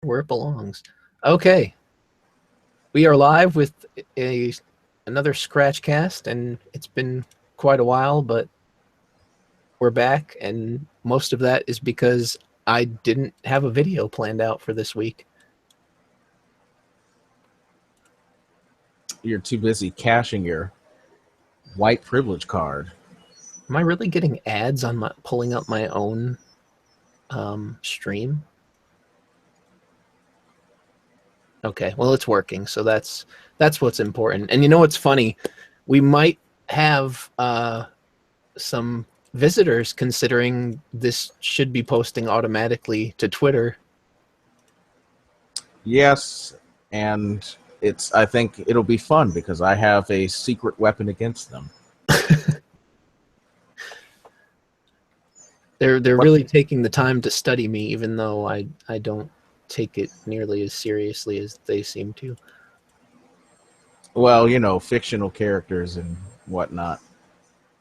where it belongs. Okay, we are live with another Scratchcast, and it's been quite a while, but we're back, and most of that is because I didn't have a video planned out for this week. You're too busy cashing your white privilege card. Am I really getting ads on my pulling up my own stream? Okay, well, it's working, so that's what's important. And you know what's funny? We might have some visitors, considering this should be posting automatically to Twitter. Yes, and I think it'll be fun because I have a secret weapon against them. They're really taking the time to study me, even though I don't take it nearly as seriously as they seem to. Well, you know, fictional characters and whatnot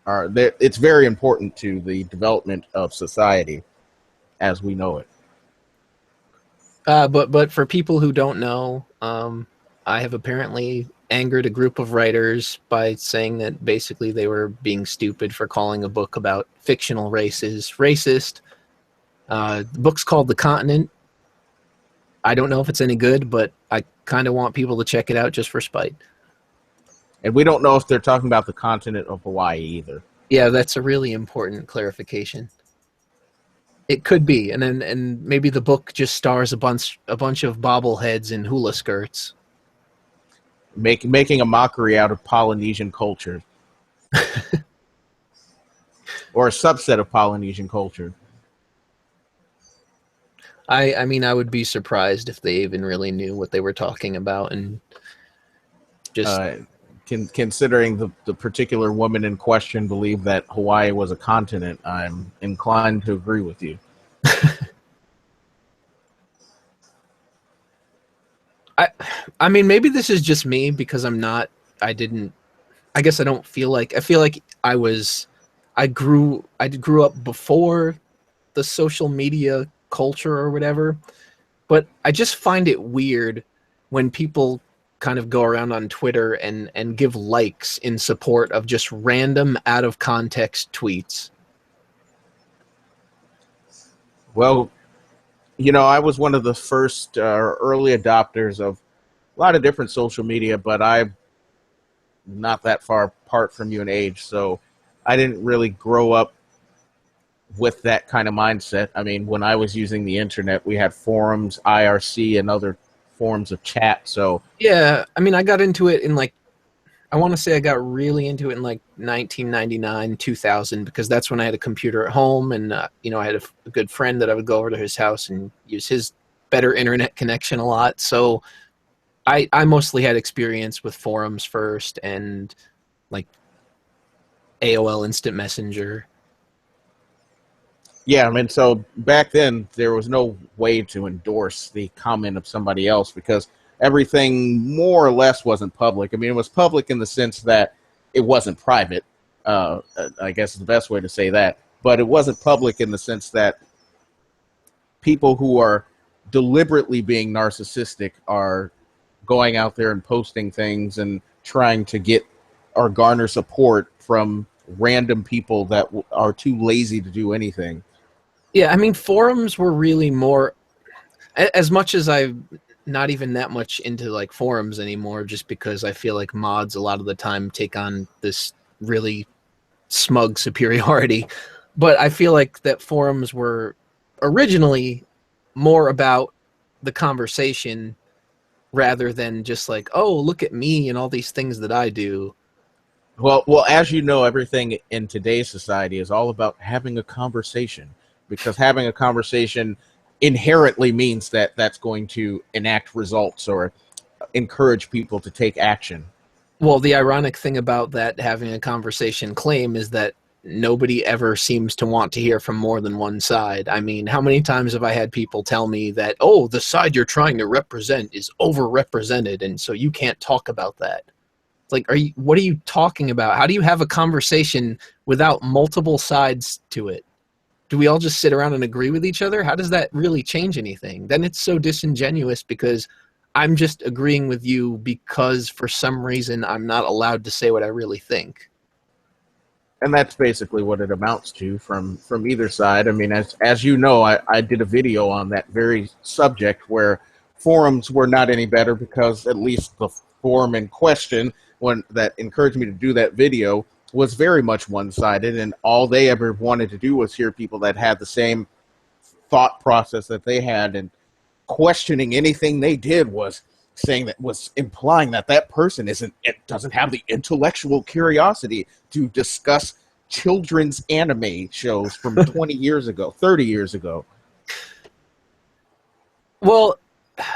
it's very important to the development of society as we know it. But for people who don't know, I have apparently angered a group of writers by saying that basically they were being stupid for calling a book about fictional races racist. The book's called The Continent. I don't know if it's any good, but I kind of want people to check it out just for spite. And we don't know if they're talking about the continent of Hawaii either. Yeah, that's a really important clarification. It could be, and maybe the book just stars a bunch of bobbleheads in hula skirts, making a mockery out of Polynesian culture, or a subset of Polynesian culture. I mean, I would be surprised if they even really knew what they were talking about, and just considering the particular woman in question believed that Hawaii was a continent, I'm inclined to agree with you. I mean, maybe this is just me because I guess I don't feel like, I grew up before the social media culture or whatever, but I just find it weird when people kind of go around on Twitter and give likes in support of just random out of context tweets. Well, you know, I was one of the first early adopters of a lot of different social media, but I'm not that far apart from you in age, so I didn't really grow up with that kind of mindset. I mean, when I was using the internet, we had forums, IRC, and other forms of chat. So yeah, I mean, I got into it in I want to say I got really into it in 1999, 2000, because that's when I had a computer at home, and I had a good friend that I would go over to his house and use his better internet connection a lot. So I mostly had experience with forums first, and AOL Instant Messenger. Yeah, I mean, so back then there was no way to endorse the comment of somebody else because everything more or less wasn't public. I mean, it was public in the sense that it wasn't private. I guess is the best way to say that. But it wasn't public in the sense that people who are deliberately being narcissistic are going out there and posting things and trying to get or garner support from random people that are too lazy to do anything. Yeah, I mean, forums were really more, as much as I'm not even that much into forums anymore, just because I feel like mods a lot of the time take on this really smug superiority. But I feel like that forums were originally more about the conversation rather than just oh, look at me and all these things that I do. Well, as you know, everything in today's society is all about having a conversation, because having a conversation inherently means that that's going to enact results or encourage people to take action. Well, the ironic thing about that having a conversation claim is that nobody ever seems to want to hear from more than one side. I mean, how many times have I had people tell me that, oh, the side you're trying to represent is overrepresented, and so you can't talk about that. It's what are you talking about? How do you have a conversation without multiple sides to it? do we all just sit around and agree with each other? How does that really change anything? Then it's so disingenuous because I'm just agreeing with you because for some reason I'm not allowed to say what I really think. And that's basically what it amounts to from either side. I mean, as you know, I did a video on that very subject where forums were not any better because at least the forum in question, one that encouraged me to do that video, was very much one-sided, and all they ever wanted to do was hear people that had the same thought process that they had, and questioning anything they did was saying that was implying that that person doesn't have the intellectual curiosity to discuss children's anime shows from 20 years ago, 30 years ago. Well,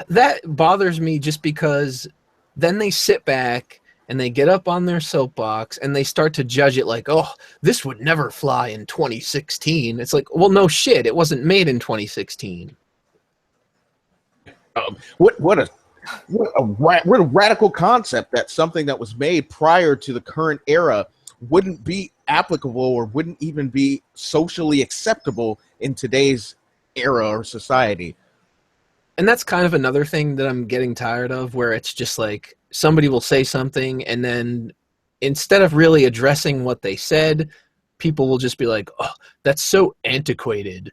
that bothers me just because then they sit back and they get up on their soapbox and they start to judge it like, oh, this would never fly in 2016. It's like, well, no shit, it wasn't made in 2016. What a radical concept that something that was made prior to the current era wouldn't be applicable or wouldn't even be socially acceptable in today's era or society. And that's kind of another thing that I'm getting tired of, where it's just like somebody will say something and then instead of really addressing what they said, people will just be like, oh, that's so antiquated.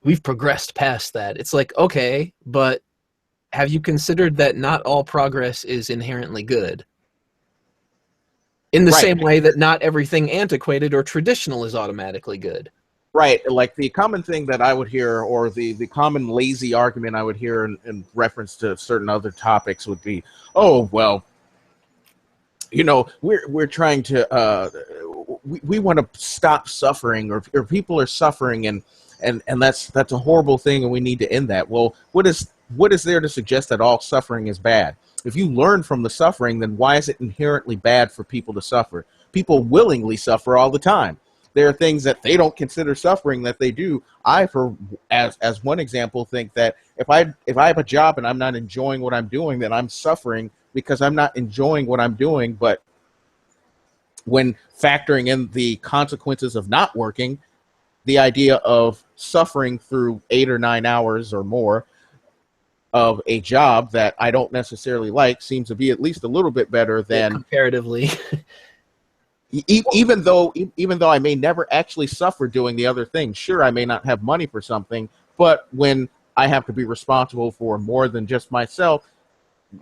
We've progressed past that. It's like, okay, but have you considered that not all progress is inherently good? In the same way that not everything antiquated or traditional is automatically good. Right. Like the common thing that I would hear, or the common lazy argument I would hear in reference to certain other topics would be, oh, well, you know, we're trying to, we want to stop suffering, or people are suffering, and that's a horrible thing, and we need to end that. Well, what is there to suggest that all suffering is bad? If you learn from the suffering, then why is it inherently bad for people to suffer? People willingly suffer all the time. There are things that they don't consider suffering that they do. As one example, think that if I have a job and I'm not enjoying what I'm doing, then I'm suffering because I'm not enjoying what I'm doing. But when factoring in the consequences of not working, the idea of suffering through 8 or 9 hours or more of a job that I don't necessarily like seems to be at least a little bit better than comparatively. Even though I may never actually suffer doing the other thing. Sure, I may not have money for something, but when I have to be responsible for more than just myself,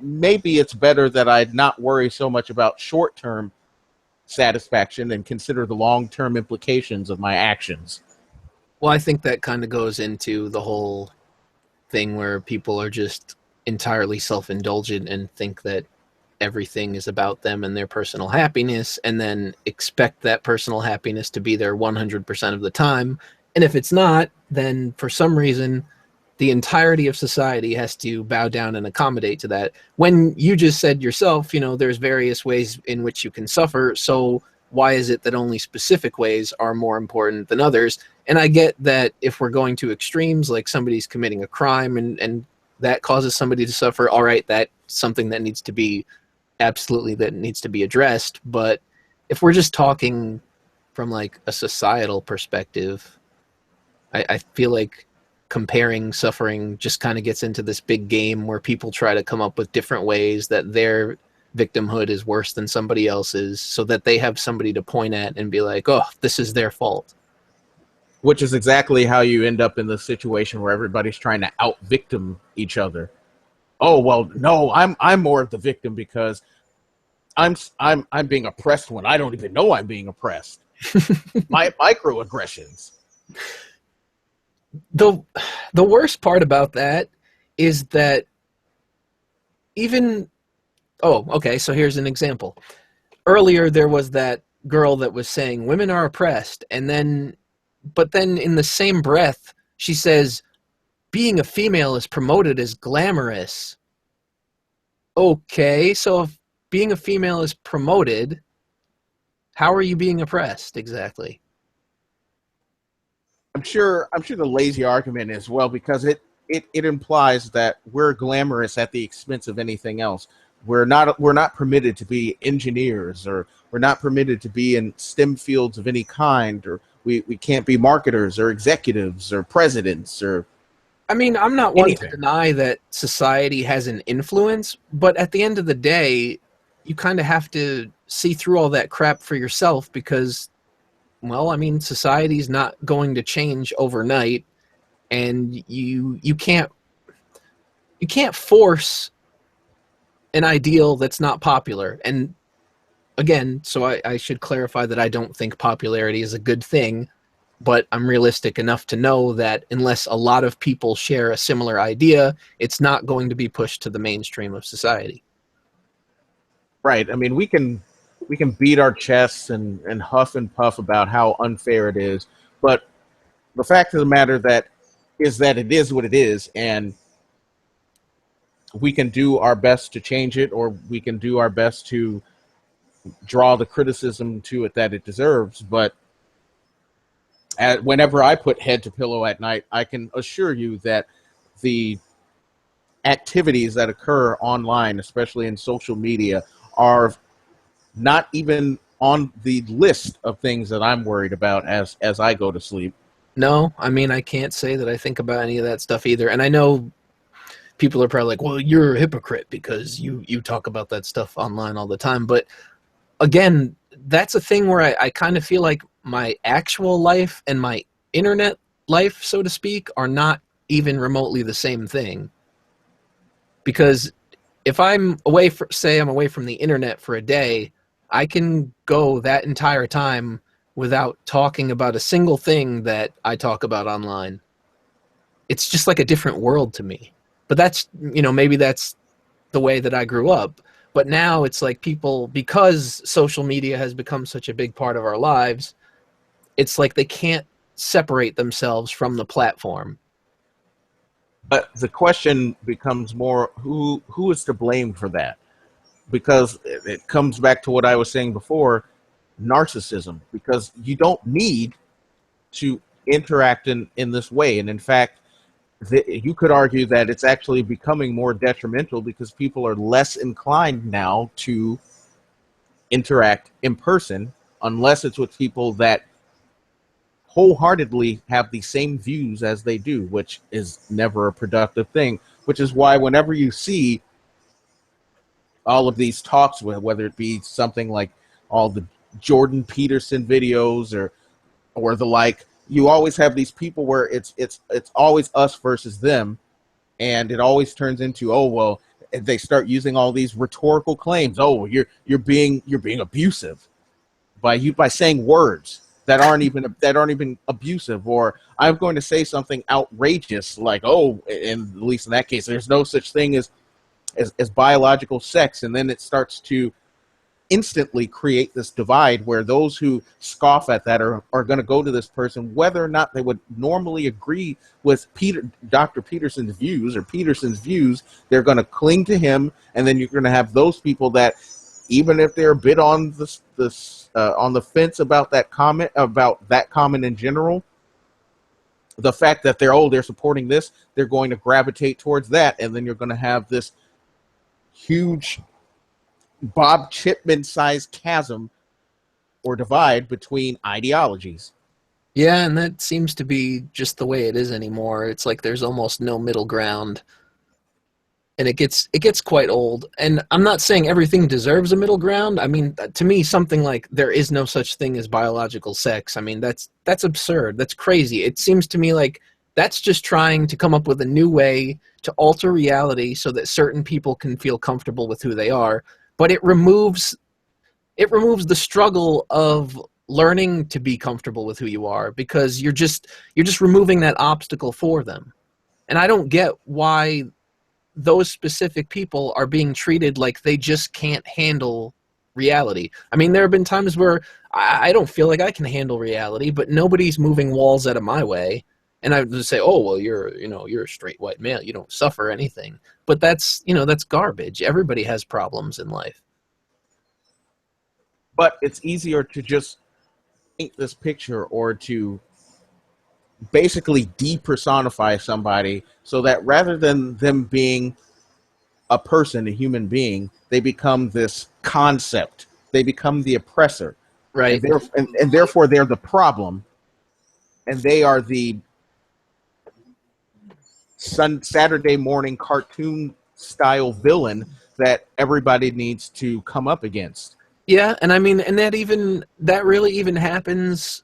maybe it's better that I not worry so much about short-term satisfaction and consider the long-term implications of my actions. Well, I think that kind of goes into the whole thing where people are just entirely self-indulgent and think that everything is about them and their personal happiness, and then expect that personal happiness to be there 100% of the time. And if it's not, then for some reason, the entirety of society has to bow down and accommodate to that. When you just said yourself, you know, there's various ways in which you can suffer, so why is it that only specific ways are more important than others? And I get that if we're going to extremes, like somebody's committing a crime and that causes somebody to suffer, all right, that's something that needs to be addressed. But if we're just talking from like a societal perspective, I feel like comparing suffering just kind of gets into this big game where people try to come up with different ways that their victimhood is worse than somebody else's so that they have somebody to point at and be like, oh, this is their fault. Which is exactly how you end up in the situation where everybody's trying to out-victim each other. Oh, well, no, I'm more of the victim because I'm being oppressed when I don't even know I'm being oppressed. My microaggressions. The worst part about that is that even... Oh, okay, so here's an example. Earlier, there was that girl that was saying women are oppressed, but then in the same breath, she says, being a female is promoted as glamorous. Okay, so if being a female is promoted, how are you being oppressed exactly? I'm sure the lazy argument is, well, because it implies that we're glamorous at the expense of anything else. We're not permitted to be engineers, or we're not permitted to be in STEM fields of any kind, or we can't be marketers or executives or presidents or I mean, I'm not one anything. to deny that society has an influence, but at the end of the day, you kind of have to see through all that crap for yourself because, well, I mean, society's not going to change overnight, and you can't force an ideal that's not popular. And again, so I should clarify that I don't think popularity is a good thing, but I'm realistic enough to know that unless a lot of people share a similar idea, it's not going to be pushed to the mainstream of society. Right. I mean, we can beat our chests and huff and puff about how unfair it is, but the fact of the matter that it is what it is, and we can do our best to change it, or we can do our best to draw the criticism to it that it deserves. But whenever I put head to pillow at night, I can assure you that the activities that occur online, especially in social media, are not even on the list of things that I'm worried about as I go to sleep. No, I mean, I can't say that I think about any of that stuff either. And I know people are probably like, well, you're a hypocrite because you talk about that stuff online all the time. But again, that's a thing where I kind of feel like my actual life and my internet life, so to speak, are not even remotely the same thing. Because if I'm away for, say I'm away from the internet for a day, I can go that entire time without talking about a single thing that I talk about online. It's just like a different world to me. But that's, maybe that's the way that I grew up. But now it's like people, because social media has become such a big part of our lives, it's like they can't separate themselves from the platform. But the question becomes more who is to blame for that? Because it comes back to what I was saying before, narcissism. Because you don't need to interact in this way, and in fact, you could argue that it's actually becoming more detrimental because people are less inclined now to interact in person unless it's with people that wholeheartedly have the same views as they do, which is never a productive thing. Which is why whenever you see all of these talks, whether it be something like all the Jordan Peterson videos or the like, you always have these people where it's always us versus them, and it always turns into, oh well, they start using all these rhetorical claims. Oh, you're being abusive by saying words that aren't even abusive, or I'm going to say something outrageous like, oh, and at least in that case, there's no such thing as biological sex, and then it starts to instantly create this divide where those who scoff at that are going to go to this person, whether or not they would normally agree with Dr. Peterson's views or Peterson's views. They're going to cling to him, and then you're going to have those people that, even if they're a bit on on the fence about that comment in general, the fact that they're supporting this, they're going to gravitate towards that, and then you're going to have this huge Bob Chipman-sized chasm or divide between ideologies. Yeah, and that seems to be just the way it is anymore. It's like there's almost no middle ground. And it gets quite old. And I'm not saying everything deserves a middle ground. I mean, to me, something like there is no such thing as biological sex. I mean, that's absurd. That's crazy. It seems to me like that's just trying to come up with a new way to alter reality so that certain people can feel comfortable with who they are. But it removes the struggle of learning to be comfortable with who you are, because you're just removing that obstacle for them. And I don't get why those specific people are being treated like they just can't handle reality. I mean, there have been times where I don't feel like I can handle reality, but nobody's moving walls out of my way. And I would just say, oh, well, you're a straight white male. You don't suffer anything. But that's garbage. Everybody has problems in life. But it's easier to just paint this picture or to basically depersonify somebody so that rather than them being a person, a human being, they become this concept. They become the oppressor. Right. And therefore they're the problem. and they are the Saturday morning cartoon style villain that everybody needs to come up against. Yeah, and I mean, and that really even happens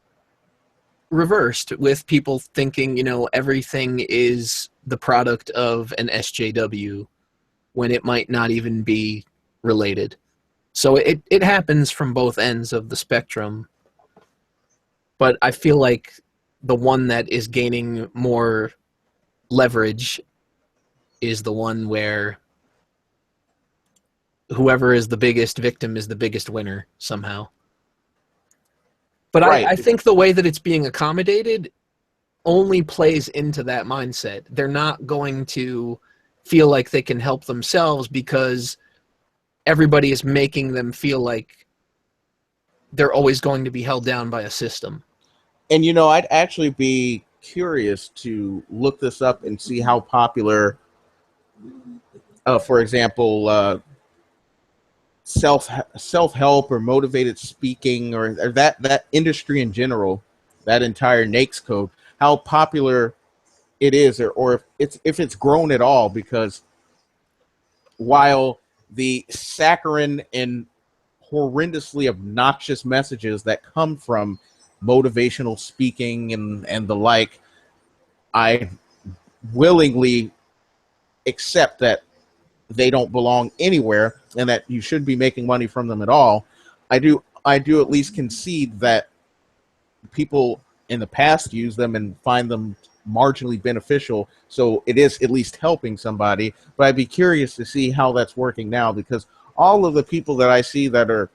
reversed with people thinking, everything is the product of an SJW when it might not even be related. So it happens from both ends of the spectrum. But I feel like the one that is gaining more leverage is the one where whoever is the biggest victim is the biggest winner somehow. But Right. I think the way that it's being accommodated only plays into that mindset. They're not going to feel like they can help themselves because everybody is making them feel like they're always going to be held down by a system. And I'd actually be curious to look this up and see how popular, for example, self-help or motivated speaking or that industry in general, that entire NAICS code, how popular it is, or if it's grown at all. Because while the saccharine and horrendously obnoxious messages that come from motivational speaking and the like, I willingly accept that they don't belong anywhere and that you should be making money from them at all. I do at least concede that people in the past use them and find them marginally beneficial, so it is at least helping somebody. But I'd be curious to see how that's working now, because all of the people that I see that are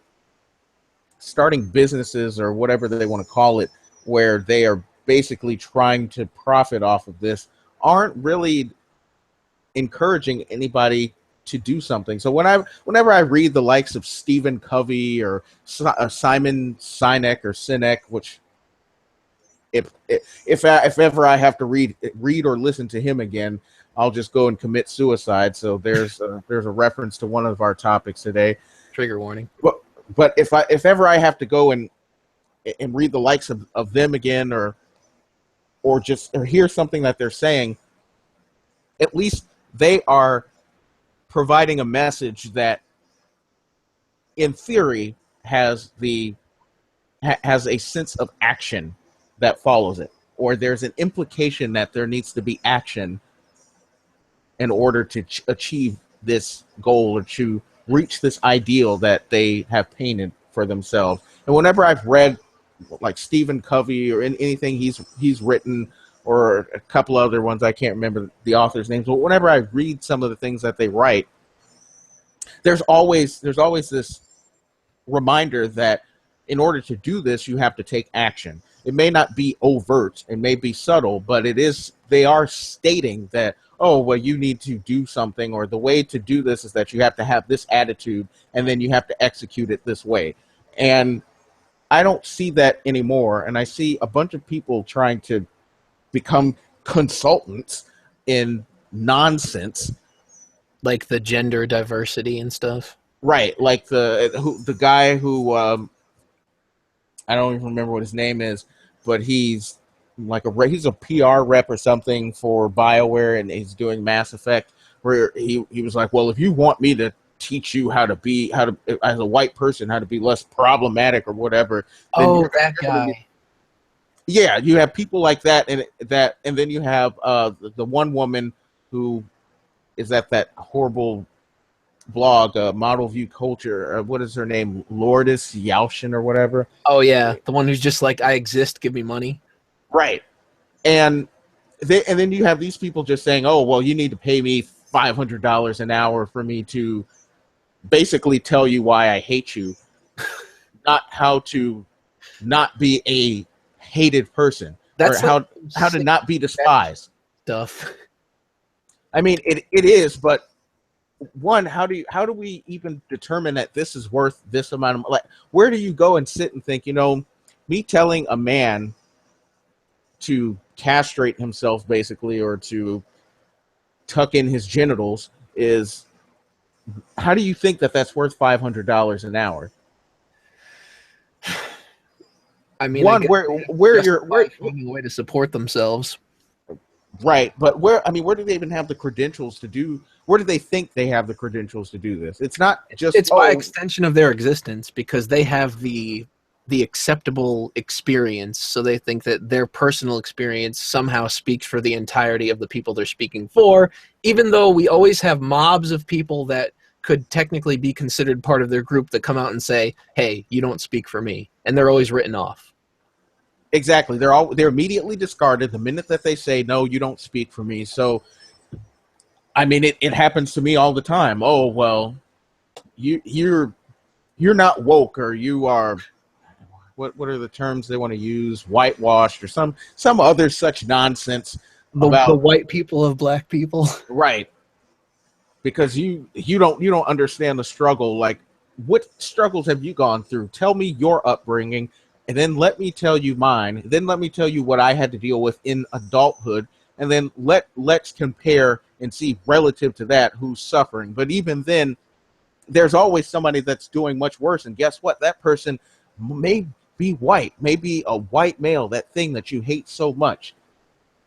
starting businesses or whatever they want to call it, where they are basically trying to profit off of this, aren't really encouraging anybody to do something. So whenever I read the likes of Stephen Covey or Simon Sinek or Sinek, which if ever I have to read or listen to him again, I'll just go and commit suicide. So there's a reference to one of our topics today. Trigger warning. But if ever I have to go and read the likes of them again, or hear something that they're saying, at least they are providing a message that, in theory, has a sense of action that follows it, or there's an implication that there needs to be action in order to achieve this goal or to reach this ideal that they have painted for themselves. And whenever I've read like Stephen Covey or anything he's written, or a couple other ones, I can't remember the author's names, but whenever I read some of the things that they write, there's always this reminder that in order to do this, you have to take action. It may not be overt, it may be subtle, but they are stating that, oh, well, you need to do something, or the way to do this is that you have to have this attitude, and then you have to execute it this way. And I don't see that anymore, and I see a bunch of people trying to become consultants in nonsense, like the gender diversity and stuff. Right, like the guy who I don't even remember what his name is, but he's a PR rep or something for BioWare, and he's doing Mass Effect, where he was like, well, if you want me to teach you how to as a white person, how to be less problematic or whatever. Oh, that guy. Yeah, you have people like that, and then you have the one woman who is at that horrible blog, Model View Culture. What is her name? Lourdes Yaushin or whatever. Oh yeah, the one who's just like, I exist, give me money. Right, and then you have these people just saying, oh, well, you need to pay me $500 an hour for me to basically tell you why I hate you, not how to not be a hated person. That's or how to not be despised. Stuff. I mean, it is, but one, how do we even determine that this is worth this amount of, like, where do you go and sit and think, me telling a man to castrate himself basically, or to tuck in his genitals, is, how do you think that that's worth $500 an hour? I mean, I One guess where you're where finding a way to support themselves. right, but where do they even have the credentials to do? Where do they think they have the credentials to do this? It's not just It's by extension of their existence because they have the acceptable experience, so they think that their personal experience somehow speaks for the entirety of the people they're speaking for, even though we always have mobs of people that could technically be considered part of their group that come out and say, hey, you don't speak for me, and they're always written off. exactly. They're immediately discarded the minute that they say no, you don't speak for me. So I mean, it happens to me all the time. Oh well, you're not woke, or you are what are the terms they want to use? Whitewashed, or some other such nonsense The about white people of black people. right, because you don't understand the struggle. Like, what struggles have you gone through? Tell me your upbringing, and then let me tell you mine. Then let me tell you what I had to deal with in adulthood, and then let's compare and see relative to that who's suffering. But even then, there's always somebody that's doing much worse. And guess what? That person may be white, may be a white male, that thing that you hate so much.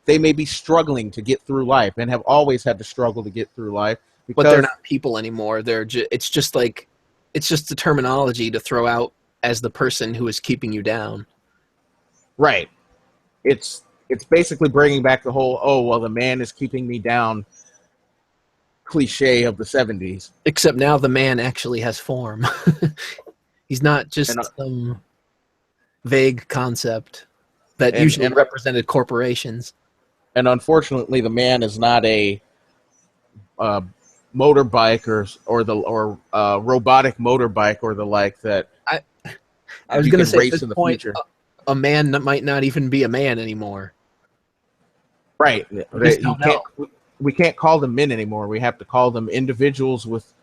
They may be struggling to get through life and have always had to struggle to get through life. But they're not people anymore. It's just the terminology to throw out as the person who is keeping you down. Right. It's basically bringing back the whole, oh, well, the man is keeping me down cliche of the 70s. Except now the man actually has form. He's not just some vague concept that usually represented corporations. And unfortunately, the man is not a motorbike or robotic motorbike or the like that. I was going to say at this point, a man that might not even be a man anymore. Right. We can't call them men anymore. We have to call them individuals with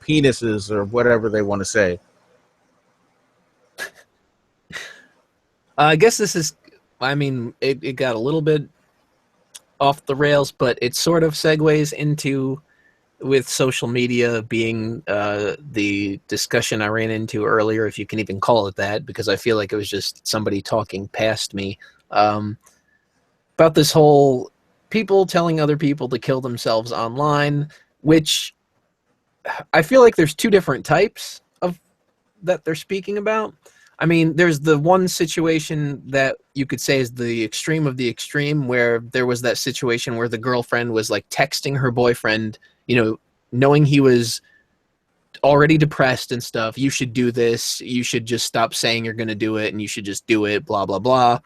penises or whatever they want to say. I guess this is, I mean, it got a little bit off the rails, but it sort of segues into, with social media being the discussion I ran into earlier, if you can even call it that, because I feel like it was just somebody talking past me, about this whole people telling other people to kill themselves online, which I feel like there's two different types of that they're speaking about. I mean, there's the one situation that you could say is the extreme of the extreme, where there was that situation where the girlfriend was like texting her boyfriend, you know, knowing he was already depressed and stuff. You should do this. You should just stop saying you're going to do it, and you should just do it, blah, blah, blah.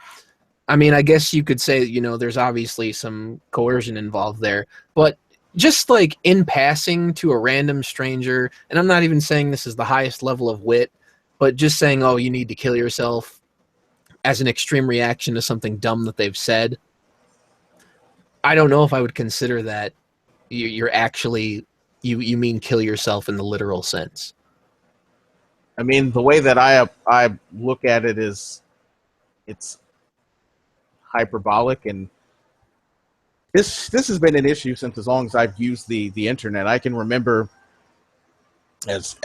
I mean, I guess you could say, you know, there's obviously some coercion involved there, but just like in passing to a random stranger, and I'm not even saying this is the highest level of wit, but just saying, oh, you need to kill yourself as an extreme reaction to something dumb that they've said. I don't know if I would consider that you're actually, you mean kill yourself in the literal sense. I mean, the way that I look at it is it's hyperbolic, and this has been an issue since as long as I've used the internet. I can remember, as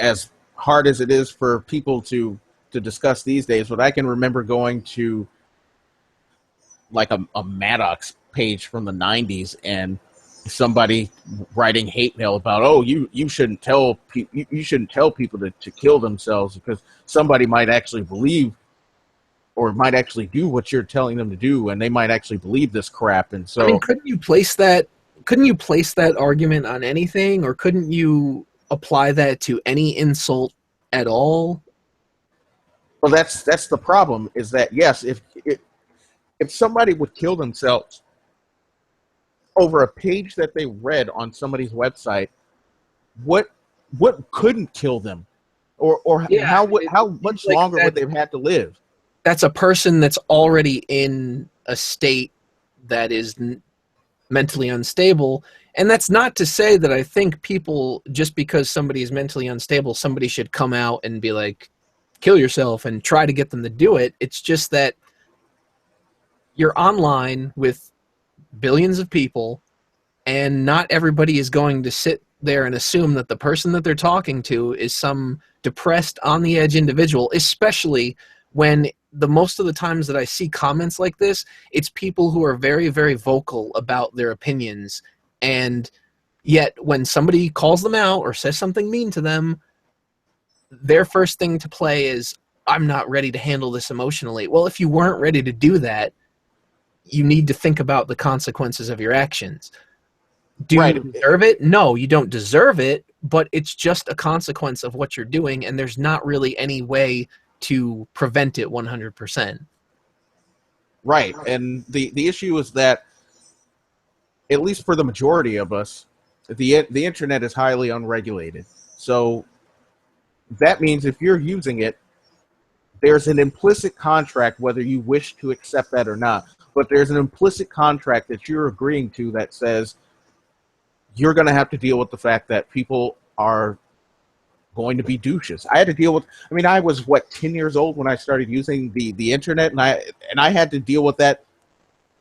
hard as it is for people to discuss these days, but I can remember going to like a Maddox page from the 90s and somebody writing hate mail about, oh, you shouldn't tell people to kill themselves because somebody might actually believe or might actually do what you're telling them to do, and they might actually believe this crap. And so, I mean, couldn't you place that argument on anything, or couldn't you apply that to any insult at all? Well, that's the problem, is that yes, if somebody would kill themselves over a page that they read on somebody's website, what couldn't kill them, or yeah, how much longer would they've had to live? That's a person that's already in a state that is mentally unstable. And that's not to say that I think people, just because somebody is mentally unstable, somebody should come out and be like, kill yourself, and try to get them to do it. It's just that you're online with billions of people, and not everybody is going to sit there and assume that the person that they're talking to is some depressed, on the edge individual, especially when the most of the times that I see comments like this, it's people who are very, very vocal about their opinions, and yet when somebody calls them out or says something mean to them, their first thing to play is, I'm not ready to handle this emotionally. Well, if you weren't ready to do that, you need to think about the consequences of your actions. Do Right. you deserve it? No, you don't deserve it, but it's just a consequence of what you're doing, and there's not really any way to prevent it 100%. Right. And the issue is that, at least for the majority of us, the internet is highly unregulated. So that means if you're using it, there's an implicit contract, whether you wish to accept that or not. But there's an implicit contract that you're agreeing to that says you're going to have to deal with the fact that people are going to be douches. I had to deal with, I mean, I was, 10 years old when I started using the internet, and I had to deal with that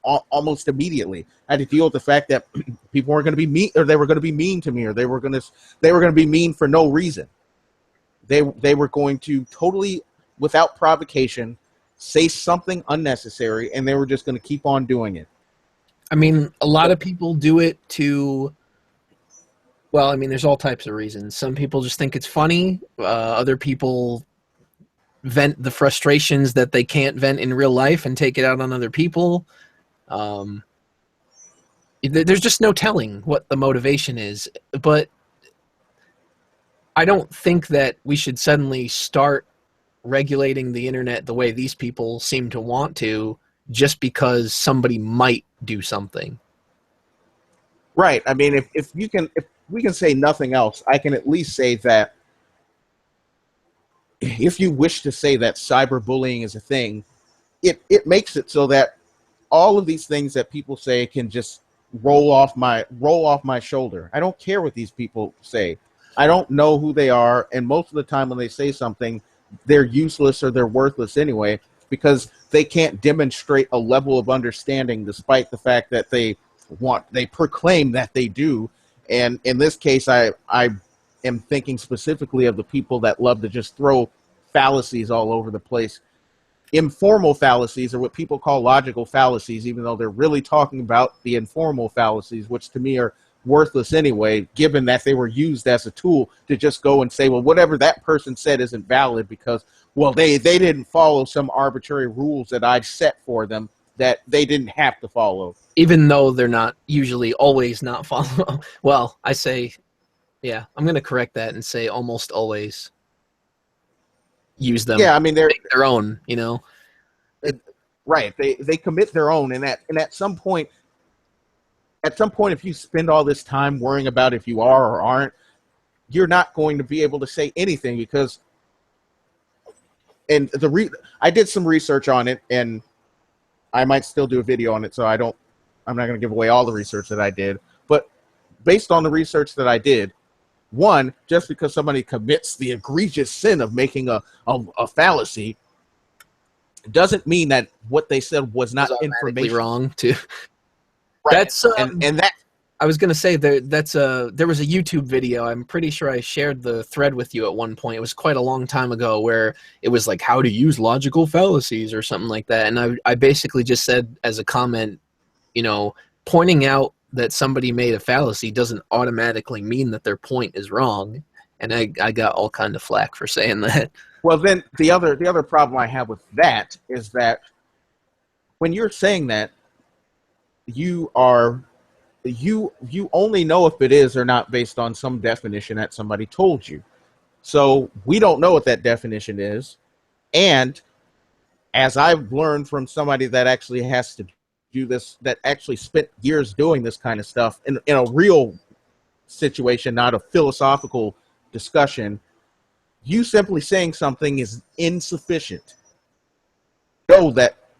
almost immediately. I had to deal with the fact that people weren't going to be mean, or they were going to be mean to me, or they were going to be mean for no reason. They were going to totally, without provocation, say something unnecessary, and they were just going to keep on doing it. I mean, a lot of people do it to, well, I mean, there's all types of reasons. Some people just think it's funny. Other people vent the frustrations that they can't vent in real life and take it out on other people. There's just no telling what the motivation is. But I don't think that we should suddenly start regulating the internet the way these people seem to want to, just because somebody might do something. Right. I mean, if we can say nothing else, I can at least say that if you wish to say that cyberbullying is a thing, it makes it so that all of these things that people say can just roll off my shoulder. I don't care what these people say. I don't know who they are, and most of the time when they say something, they're useless or they're worthless anyway, because they can't demonstrate a level of understanding despite the fact that they proclaim that they do. And in this case, I am thinking specifically of the people that love to just throw fallacies all over the place. Informal fallacies, or what people call logical fallacies, even though they're really talking about the informal fallacies, which to me are worthless anyway, given that they were used as a tool to just go and say, well, whatever that person said isn't valid because, well, they didn't follow some arbitrary rules that I set for them that they didn't have to follow. Even though they're not usually always not follow. Well, I say, yeah, I'm going to correct that and say almost always use them. Yeah, I mean, they're their own, you know. Right. They commit their own, and at some point, if you spend all this time worrying about if you are or aren't, you're not going to be able to say anything because. And I did some research on it, and I might still do a video on it, so I'm not going to give away all the research that I did. But based on the research that I did, one, just because somebody commits the egregious sin of making a fallacy, doesn't mean that what they said was not information wrong too. Right. That's and that I was gonna say there was a YouTube video. I'm pretty sure I shared the thread with you at one point. It was quite a long time ago where it was like how to use logical fallacies or something like that. And I basically just said as a comment, you know, pointing out that somebody made a fallacy doesn't automatically mean that their point is wrong. And I got all kind of flack for saying that. Well, then the other problem I have with that is that when you're saying that, you only know if it is or not based on some definition that somebody told you. So we don't know what that definition is. And as I've learned from somebody that actually has to do this, that actually spent years doing this kind of stuff in a real situation, not a philosophical discussion, you simply saying something is insufficient.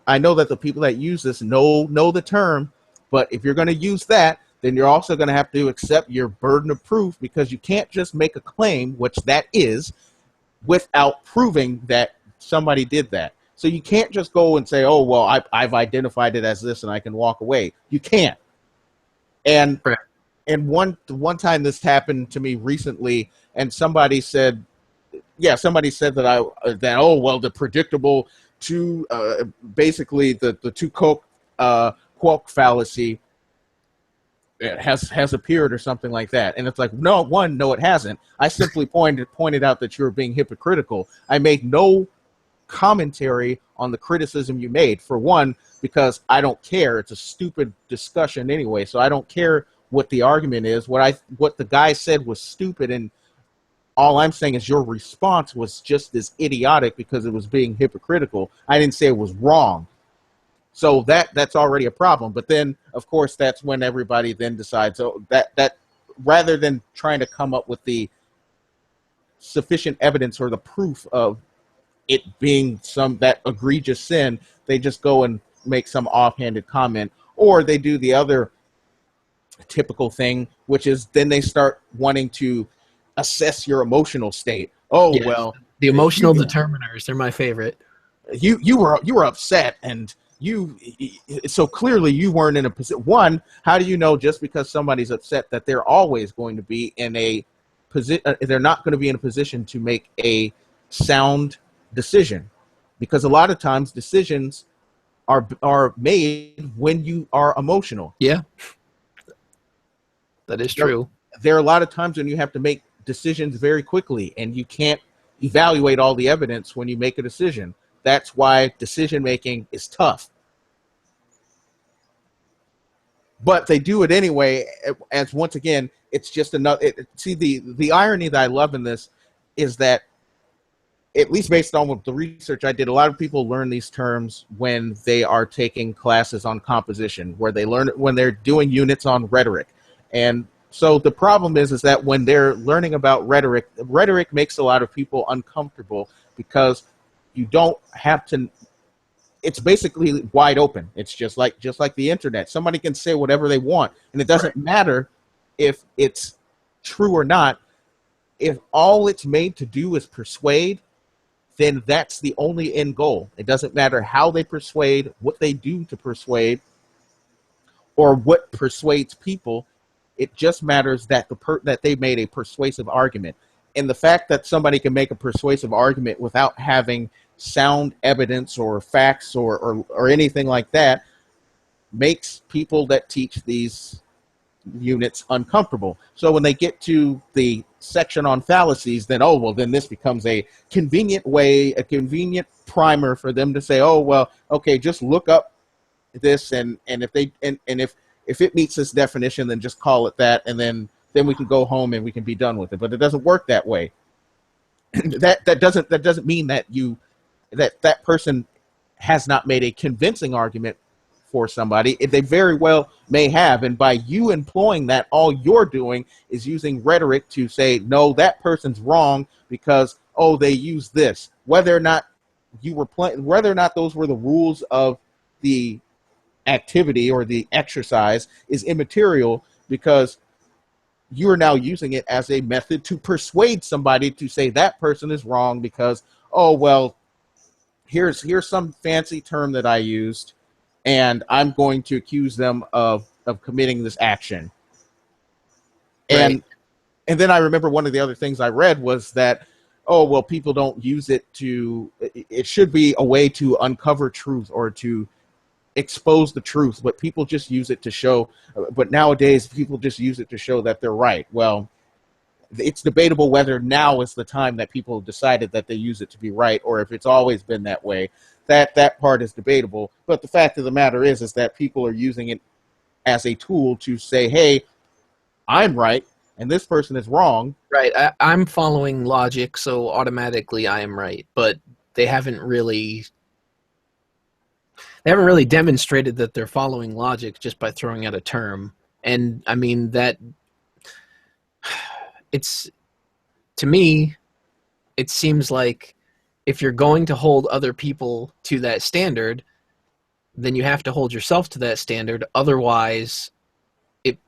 I know that the people that use this know the term, but if you're going to use that, then you're also going to have to accept your burden of proof, because you can't just make a claim, which that is, without proving that somebody did that. So you can't just go and say, oh, well, I've identified it as this and I can walk away. You can't. And Right. And one time this happened to me recently, and somebody said that the two basically the two quoque fallacy has appeared or something like that. And it's like, no, it hasn't. I simply pointed out that you're being hypocritical. I made no commentary on the criticism you made, for one, because I don't care. It's a stupid discussion anyway, so I don't care what the argument is. What the guy said was stupid, and all I'm saying is your response was just as idiotic because it was being hypocritical. I didn't say it was wrong. So that's already a problem. But then, of course, that's when everybody then decides, oh, that rather than trying to come up with the sufficient evidence or the proof of it being that egregious sin, they just go and make some offhanded comment, or they do the other typical thing, which is then they start wanting to assess your emotional state. Oh, yes. Well, the emotional determiners, they're my favorite. You were upset, and so clearly you weren't in a position. One, how do you know just because somebody's upset that they're always going to be in a position? They're not going to be in a position to make a sound decision, because a lot of times decisions are made when you are emotional. Yeah, that is true. There are a lot of times when you have to make decisions very quickly, and you can't evaluate all the evidence when you make a decision. That's why decision making is tough. But they do it anyway, as once again, it's just another. See, the irony that I love in this is that, at least based on what the research I did, a lot of people learn these terms when they are taking classes on composition, where they learn it when they're doing units on rhetoric. And so the problem is that when they're learning about rhetoric makes a lot of people uncomfortable, because you don't have to. It's basically wide open. It's just like the internet. Somebody can say whatever they want, and it doesn't matter if it's true or not. If all it's made to do is persuade, then that's the only end goal. It doesn't matter how they persuade, what they do to persuade, or what persuades people. It just matters that that they made a persuasive argument. And the fact that somebody can make a persuasive argument without having sound evidence or facts or anything like that makes people that teach these units uncomfortable. So when they get to the section on fallacies, then this becomes a convenient primer for them to say, oh, well, okay, just look up this, and if it meets this definition, then just call it that, and then we can go home and we can be done with it. But it doesn't work that way. that doesn't mean that that person has not made a convincing argument for somebody. They very well may have, and by you employing that, all you're doing is using rhetoric to say, no, that person's wrong because they use this. Whether or not those were the rules of the activity or the exercise is immaterial, because you are now using it as a method to persuade somebody to say that person is wrong because, here's some fancy term that I used, and I'm going to accuse them of committing this action. Right. And then I remember one of the other things I read was that, people don't use it it should be a way to uncover truth or to expose the truth, but people just use it to show, but nowadays people just use it to show that they're right. Well, it's debatable whether now is the time that people decided that they use it to be right, or if it's always been that way. That part is debatable, but the fact of the matter is that people are using it as a tool to say, hey, I'm right and this person is wrong. Right. I'm following logic, so automatically I am right, but they haven't really demonstrated that they're following logic just by throwing out a term. And I mean, to me, it seems like if you're going to hold other people to that standard, then you have to hold yourself to that standard. Otherwise, it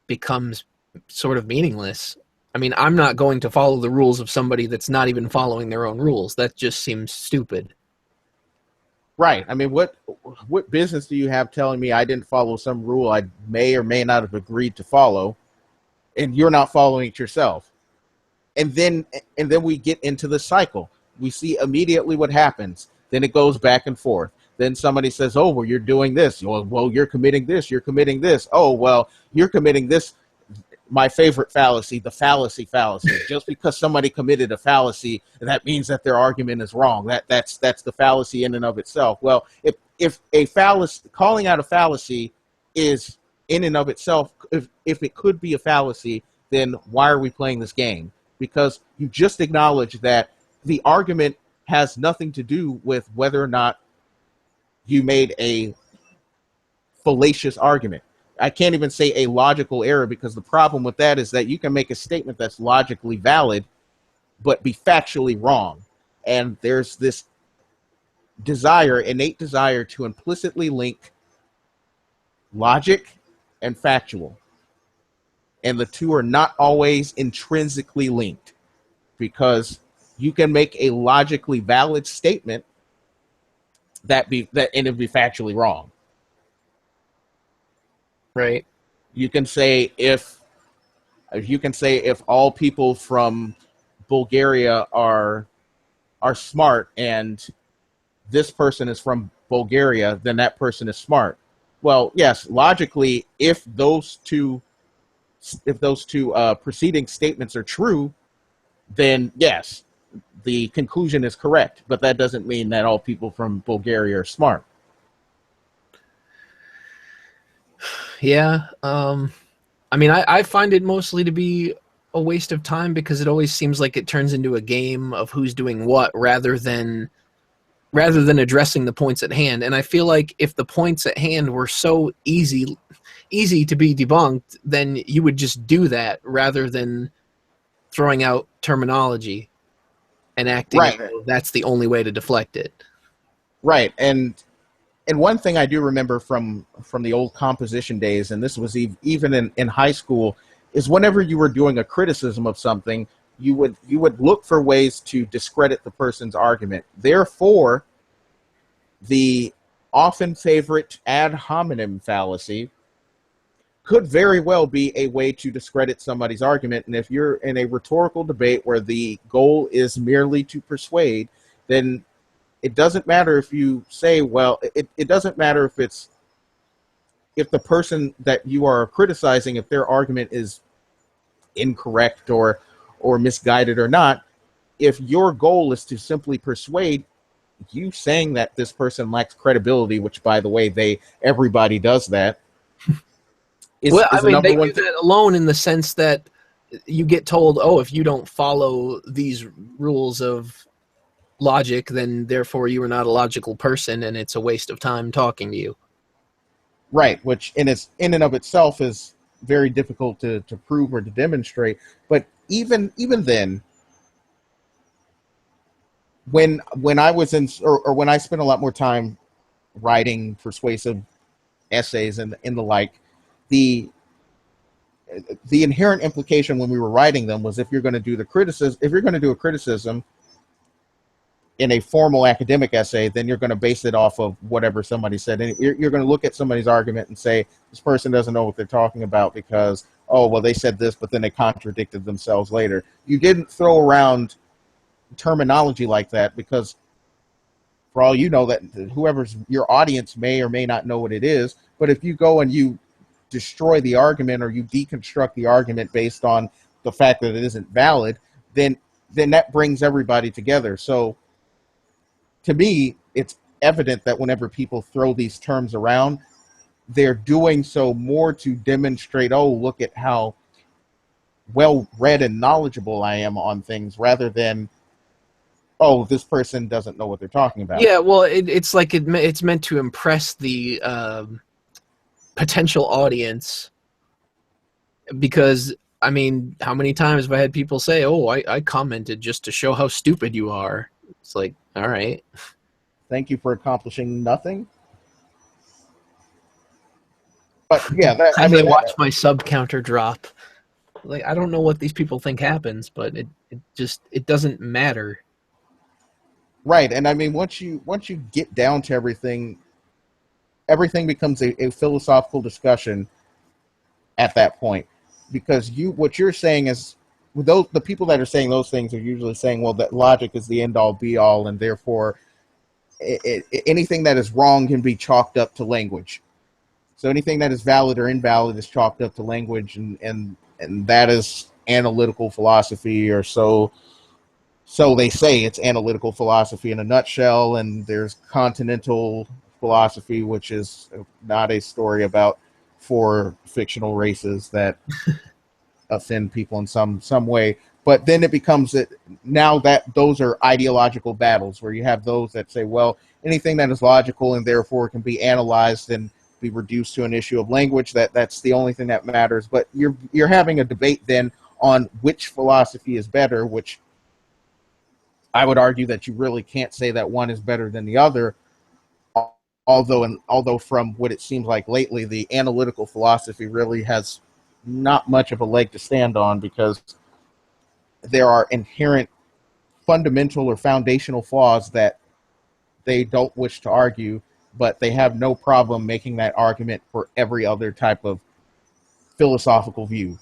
becomes sort of meaningless. I mean, I'm not going to follow the rules of somebody that's not even following their own rules. That just seems stupid. Right. I mean, what business do you have telling me I didn't follow some rule I may or may not have agreed to follow, and you're not following it yourself? And then we get into the cycle. We see immediately what happens. Then it goes back and forth. Then somebody says, oh, well, you're doing this. Well, you're committing this. You're committing this. Oh, well, you're committing this. My favorite fallacy, the fallacy. Just because somebody committed a fallacy, that means that their argument is wrong. That's the fallacy in and of itself. Well, if a fallacy, calling out a fallacy is in and of itself, if it could be a fallacy, then why are we playing this game? Because you just acknowledge that the argument has nothing to do with whether or not you made a fallacious argument. I can't even say a logical error, because the problem with that is that you can make a statement that's logically valid but be factually wrong. And there's this innate desire to implicitly link logic and factual. And the two are not always intrinsically linked, because you can make a logically valid statement and it'd be factually wrong. Right. You can say if all people from Bulgaria are smart and this person is from Bulgaria, then that person is smart. Well, yes, logically, if those two preceding statements are true, then yes, the conclusion is correct. But that doesn't mean that all people from Bulgaria are smart. Yeah. I mean, I find it mostly to be a waste of time, because it always seems like it turns into a game of who's doing what rather than addressing the points at hand. And I feel like if the points at hand were so easy to be debunked, then you would just do that rather than throwing out terminology and acting right. as though that's the only way to deflect it. Right. And one thing I do remember from the old composition days, and this was even in high school, is whenever you were doing a criticism of something, you would look for ways to discredit the person's argument. Therefore, the often favorite ad hominem fallacy could very well be a way to discredit somebody's argument. And if you're in a rhetorical debate where the goal is merely to persuade, then it doesn't matter if you say, well, it doesn't matter if the person that you are criticizing, if their argument is incorrect or misguided or not. If your goal is to simply persuade, you saying that this person lacks credibility, which, by the way, everybody does that. They do that alone in the sense that you get told, oh, if you don't follow these rules of logic, then therefore you are not a logical person, and it's a waste of time talking to you. Right, which in and of itself is very difficult to prove or to demonstrate. But even then, when I was when I spent a lot more time writing persuasive essays and the like, the inherent implication when we were writing them was, if you're going to do a criticism in a formal academic essay, then you're going to base it off of whatever somebody said. And you're going to look at somebody's argument and say, this person doesn't know what they're talking about because, oh, well, they said this, but then they contradicted themselves later. You didn't throw around terminology like that because, for all you know, that whoever's your audience may or may not know what it is. But if you go and you destroy the argument or you deconstruct the argument based on the fact that it isn't valid, then that brings everybody together. So to me, it's evident that whenever people throw these terms around, they're doing so more to demonstrate, oh, look at how well read and knowledgeable I am on things, rather than, oh, this person doesn't know what they're talking about. Yeah, well, it's like it's meant to impress the potential audience, because, I mean, how many times have I had people say, oh, I commented just to show how stupid you are? It's like, all right. Thank you for accomplishing nothing. But yeah, watch my sub counter drop. Like, I don't know what these people think happens, but it doesn't matter. Right, and I mean, once you get down to everything becomes a philosophical discussion at that point, because what you're saying is, the people that are saying those things are usually saying, well, that logic is the end all be all, and therefore anything that is wrong can be chalked up to language. So anything that is valid or invalid is chalked up to language, and that is analytical philosophy, or so they say. It's analytical philosophy in a nutshell. And there's continental philosophy, which is not a story about four fictional races that offend people in some way. But then it becomes that now that those are ideological battles, where you have those that say, well, anything that is logical and therefore can be analyzed and be reduced to an issue of language, that's the only thing that matters. But you're having a debate then on which philosophy is better, which I would argue that you really can't say that one is better than the other. Although from what it seems like lately, the analytical philosophy really has not much of a leg to stand on, because there are inherent fundamental or foundational flaws that they don't wish to argue, but they have no problem making that argument for every other type of philosophical view,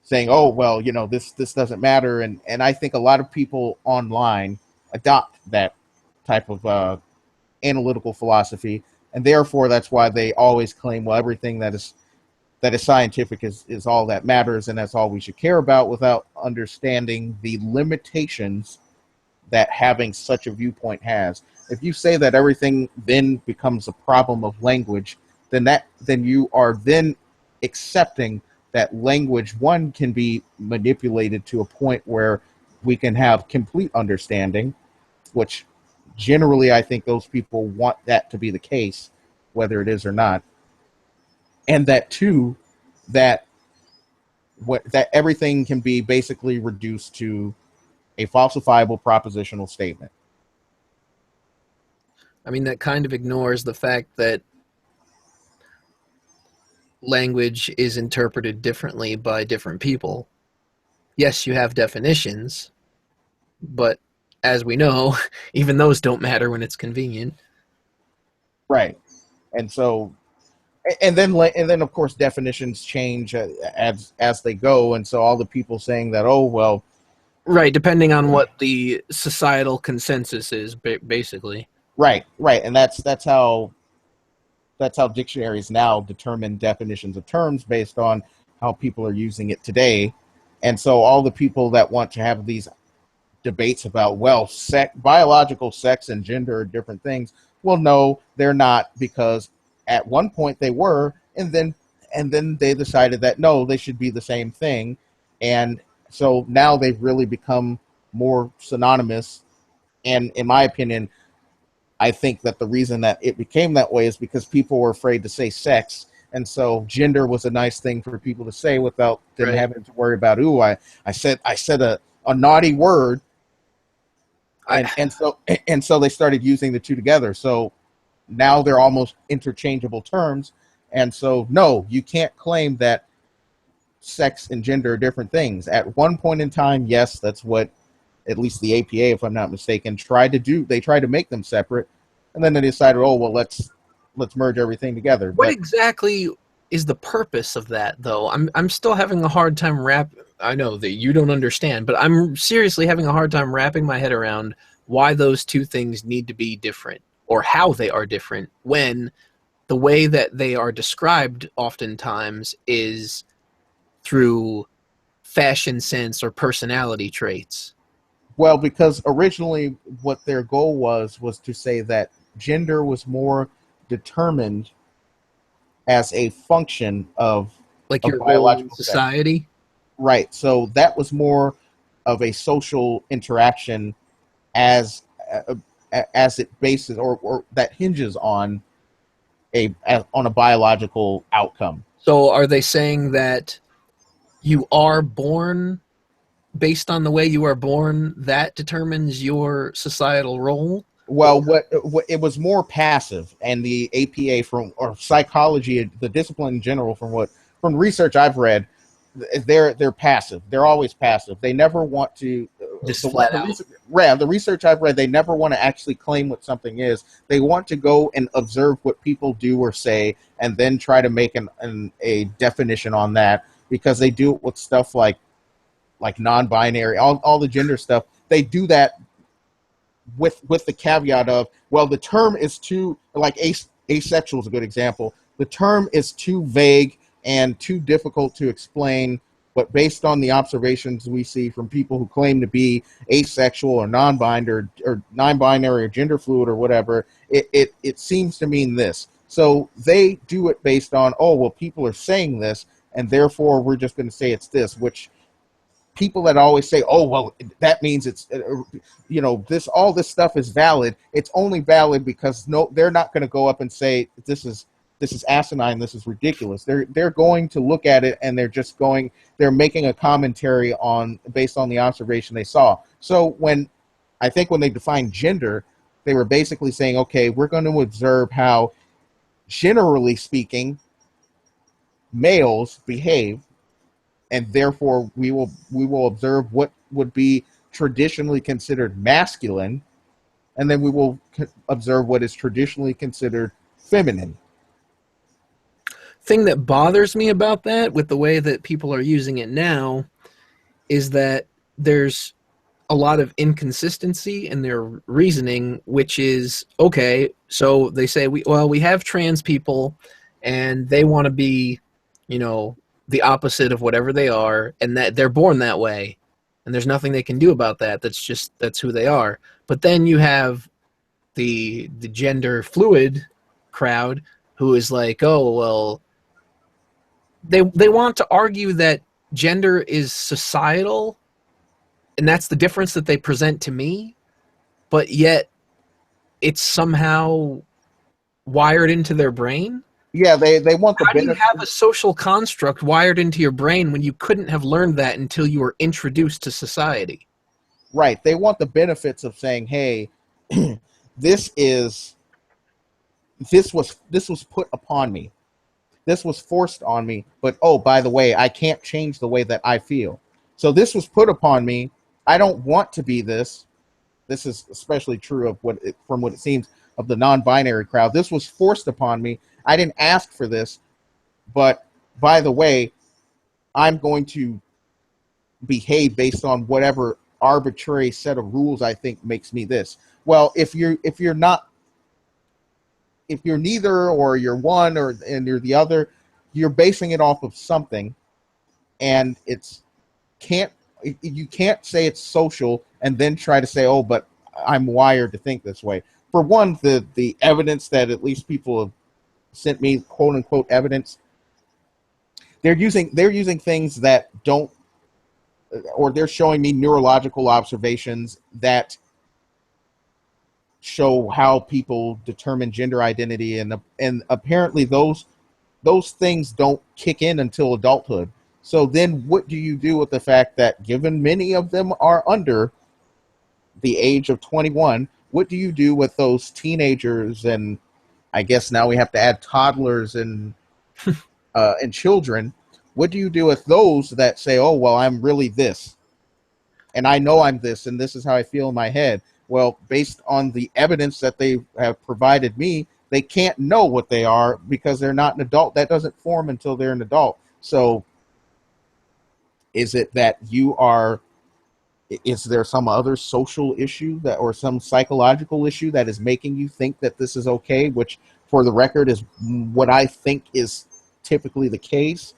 saying, oh, well, this doesn't matter. And I think a lot of people online adopt that type of analytical philosophy, and therefore that's why they always claim, well, everything that is scientific is all that matters, and that's all we should care about, without understanding the limitations that having such a viewpoint has. If you say that everything then becomes a problem of language, then you are then accepting that language, one, can be manipulated to a point where we can have complete understanding, which generally I think those people want that to be the case, whether it is or not. And that two, that everything can be basically reduced to a falsifiable propositional statement. I mean, that kind of ignores the fact that language is interpreted differently by different people. Yes, you have definitions, but as we know, even those don't matter when it's convenient. Right. And so, and then of course definitions change as they go, and so all the people saying that, oh, well, right, depending on what the societal consensus is, basically. Right, and that's how dictionaries now determine definitions of terms based on how people are using it today. And so all the people that want to have these debates about, well, biological sex and gender are different things. Well, no, they're not, because at one point they were, and then they decided that no, they should be the same thing. And so now they've really become more synonymous. And in my opinion, I think that the reason that it became that way is because people were afraid to say sex. And so gender was a nice thing for people to say without them having to worry about, ooh, I said a naughty word. And so they started using the two together. So now they're almost interchangeable terms. And so, no, you can't claim that sex and gender are different things. At one point in time, yes, that's what at least the APA, if I'm not mistaken, tried to do. They tried to make them separate, and then they decided, oh, well, let's merge everything together. What exactly is the purpose of that, though? I'm still having a hard time I know that you don't understand, but I'm seriously having a hard time wrapping my head around why those two things need to be different, or how they are different, when the way that they are described oftentimes is through fashion sense or personality traits. Well, because originally what their goal was to say that gender was more determined as a function of like your biological society. Sex. Right. So that was more of a social interaction as it bases or that hinges on a biological outcome. So are they saying that you are born based on the way you are born, that determines your societal role? Well, what it was more passive, and the APA or psychology, the discipline in general, from research I've read, they're passive. They're always passive. They never want to just flat out. The research I've read, they never want to actually claim what something is. They want to go and observe what people do or say, and then try to make a definition on that, because they do it with stuff like non-binary, all the gender stuff. They do that with the caveat of, well, the term is too, like asexual is a good example. The term is too vague and too difficult to explain, but based on the observations we see from people who claim to be asexual or non-binary or gender fluid or whatever, it seems to mean this. So they do it based on, oh, well, people are saying this, and therefore we're just going to say it's this, which people that always say, oh, well, that means it's, this, all this stuff is valid. It's only valid because they're not going to go up and say, this is asinine, this is ridiculous. They're going to look at it and they're making a commentary based on the observation they saw. So when they defined gender, they were basically saying, okay, we're going to observe how, generally speaking, males behave, and therefore we will observe what would be traditionally considered masculine, and then we will observe what is traditionally considered feminine. Thing that bothers me about that, with the way that people are using it now, is that there's a lot of inconsistency in their reasoning, which is, okay, so they say, we have trans people, and they want to be, the opposite of whatever they are, and that they're born that way, and there's nothing they can do about that. That's who they are. But then you have the gender fluid crowd who is like, oh, well, they want to argue that gender is societal, and that's the difference that they present to me, but yet it's somehow wired into their brain. Yeah, they want the benefit. How do you have a social construct wired into your brain when you couldn't have learned that until you were introduced to society? Right. They want the benefits of saying, hey, this was put upon me. This was forced on me, but oh, by the way, I can't change the way that I feel. So this was put upon me. I don't want to be this. This is especially true from what it seems of the non-binary crowd. This was forced upon me. I didn't ask for this, but by the way, I'm going to behave based on whatever arbitrary set of rules I think makes me this. Well, if you're neither, or you're one and you're the other, you're basing it off of something, and you can't say it's social and then try to say, oh, but I'm wired to think this way. For one, the evidence that at least people have sent me, quote unquote evidence, they're using things that don't, or they're showing me neurological observations that show how people determine gender identity, and apparently those things don't kick in until adulthood. So then what do you do with the fact that, given many of them are under the age of 21, what do you do with those teenagers, and I guess now we have to add toddlers and children? What do you do with those that say, oh, well, I'm really this, and I know I'm this, and this is how I feel in my head? Well, based on the evidence that they have provided me, they can't know what they are because they're not an adult. That doesn't form until they're an adult. So is it that is there some other social issue or some psychological issue that is making you think that this is okay, which for the record is what I think is typically the case?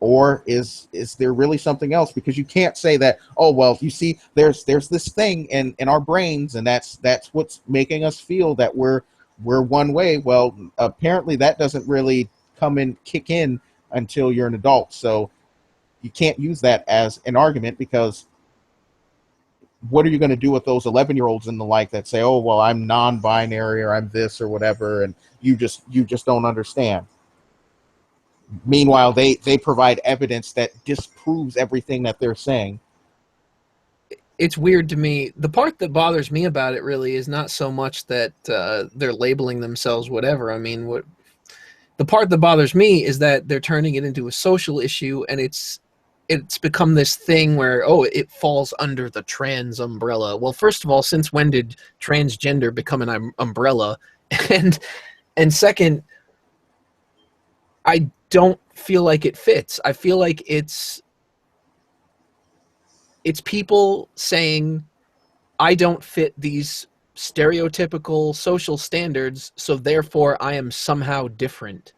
Or is there really something else? Because you can't say that, oh, well, you see, there's this thing in our brains, and that's what's making us feel that we're one way. Well, apparently that doesn't really kick in until you're an adult. So you can't use that as an argument, because what are you going to do with those 11-year-olds and the like that say, oh, well, I'm non-binary, or I'm this or whatever, and you just don't understand? Meanwhile, they provide evidence that disproves everything that they're saying. It's weird to me. The part that bothers me about it really is not so much that they're labeling themselves whatever. I mean, the part that bothers me is that they're turning it into a social issue, and it's become this thing where, oh, it falls under the trans umbrella. Well, first of all, since when did transgender become an umbrella? And second, I don't feel like it fits. I feel like it's people saying, I don't fit these stereotypical social standards, so therefore I am somehow different.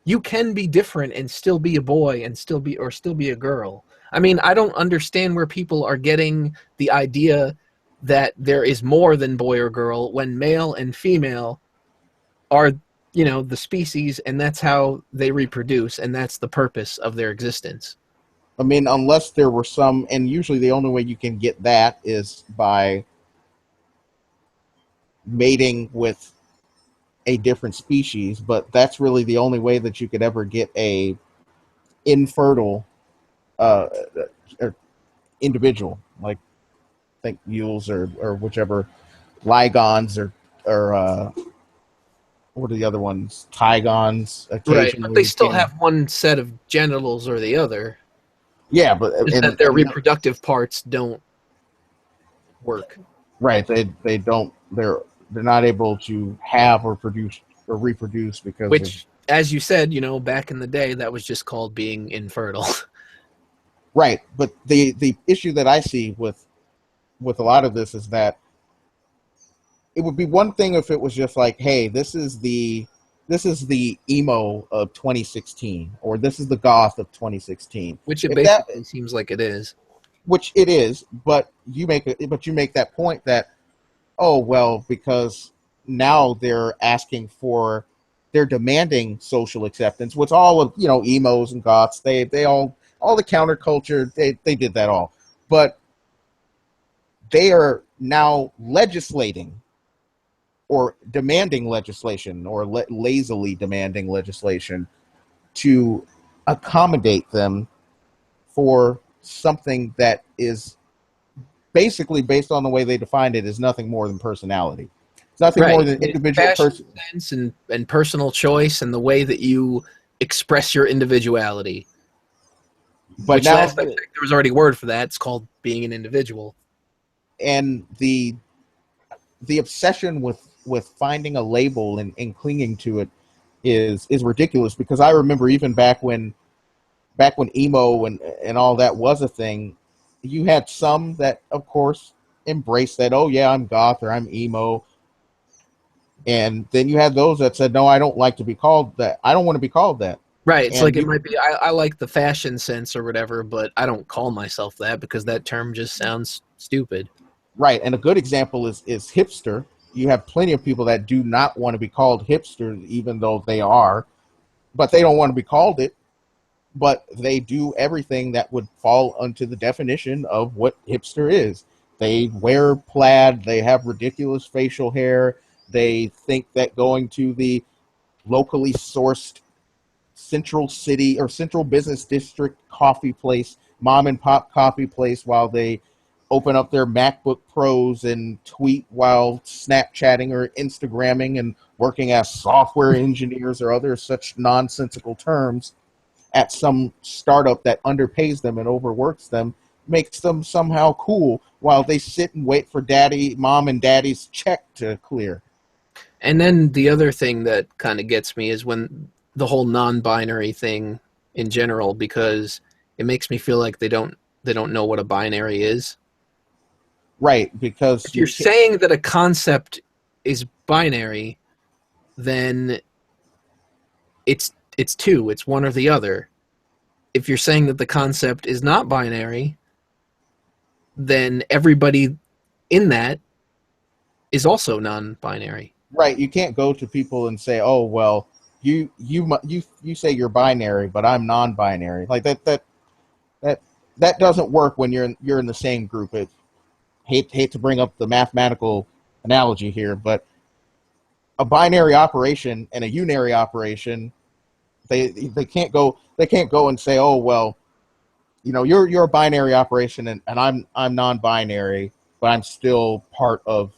You can be different and still be a boy and still be a girl. I mean, I don't understand where people are getting the idea that there is more than boy or girl when male and female are, the species, and that's how they reproduce, and that's the purpose of their existence. I mean, unless there were some, and usually the only way you can get that is by mating with a different species, but that's really the only way that you could ever get a infertile uh, individual, like think mules or whichever ligons or what are the other ones? Tigons Right, but they occasionally still can. have one set of genitals or the other. Yeah, but Just that their reproductive parts don't work. right, they don't they're not able to have or produce or reproduce because of Which, as you said, back in the day, that was just called being infertile. right. But the issue that I see with a lot of this is that it would be one thing if it was just like, hey, this is the emo of 2016, or this is the goth of 2016. Which it If that, basically seems like it is. which it is, but you make that point that, oh well, because now they're demanding social acceptance, which all of emos and goths, they all the counterculture, they did that all, but they are now legislating or demanding legislation or lazily demanding legislation to accommodate them for something that is basically, based on the way they defined it, is nothing more than personality. It's nothing more Right. than individual Fashion person. sense and personal choice and the way that you express your individuality. But Which now, last I checked, there was already a word for that. It's called being an individual. and the obsession with finding a label and clinging to it is ridiculous, because I remember even back when emo and all that was a thing, you had some that, of course, embraced that, oh yeah, I'm goth or I'm emo. And then you had those that said, no, I don't like to be called that. I don't want to be called that. Right. It's And like it you, might be, I like the fashion sense or whatever, but I don't call myself that because that term just sounds stupid. right. And a good example is hipster. You have plenty of people that do not want to be called hipsters, even though they are, but they don't want to be called it. But they do everything that would fall under the definition of what hipster is. They wear plaid. They have ridiculous facial hair. They think that going to the locally sourced central city or central business district coffee place, mom and pop coffee place, while they open up their MacBook Pros and tweet while Snapchatting or Instagramming and working as software engineers or other such nonsensical terms at some startup that underpays them and overworks them, makes them somehow cool while they sit and wait for mom and daddy's check to clear. And then the other thing that kind of gets me is when the whole non-binary thing in general, because it makes me feel like they don't know what a binary is. Right, because If you're saying that a concept is binary, then it's two, it's one or the other. If you're saying that the concept is not binary, then everybody in that is also non-binary. right, you can't go to people and say, "Oh, well, you say you're binary, but I'm non-binary." Like that that doesn't work when you're in the same group. Hate to bring up the mathematical analogy here, but a binary operation and a unary operation, they can't go and say, "Oh, well, you're a binary operation and I'm non-binary, but I'm still part of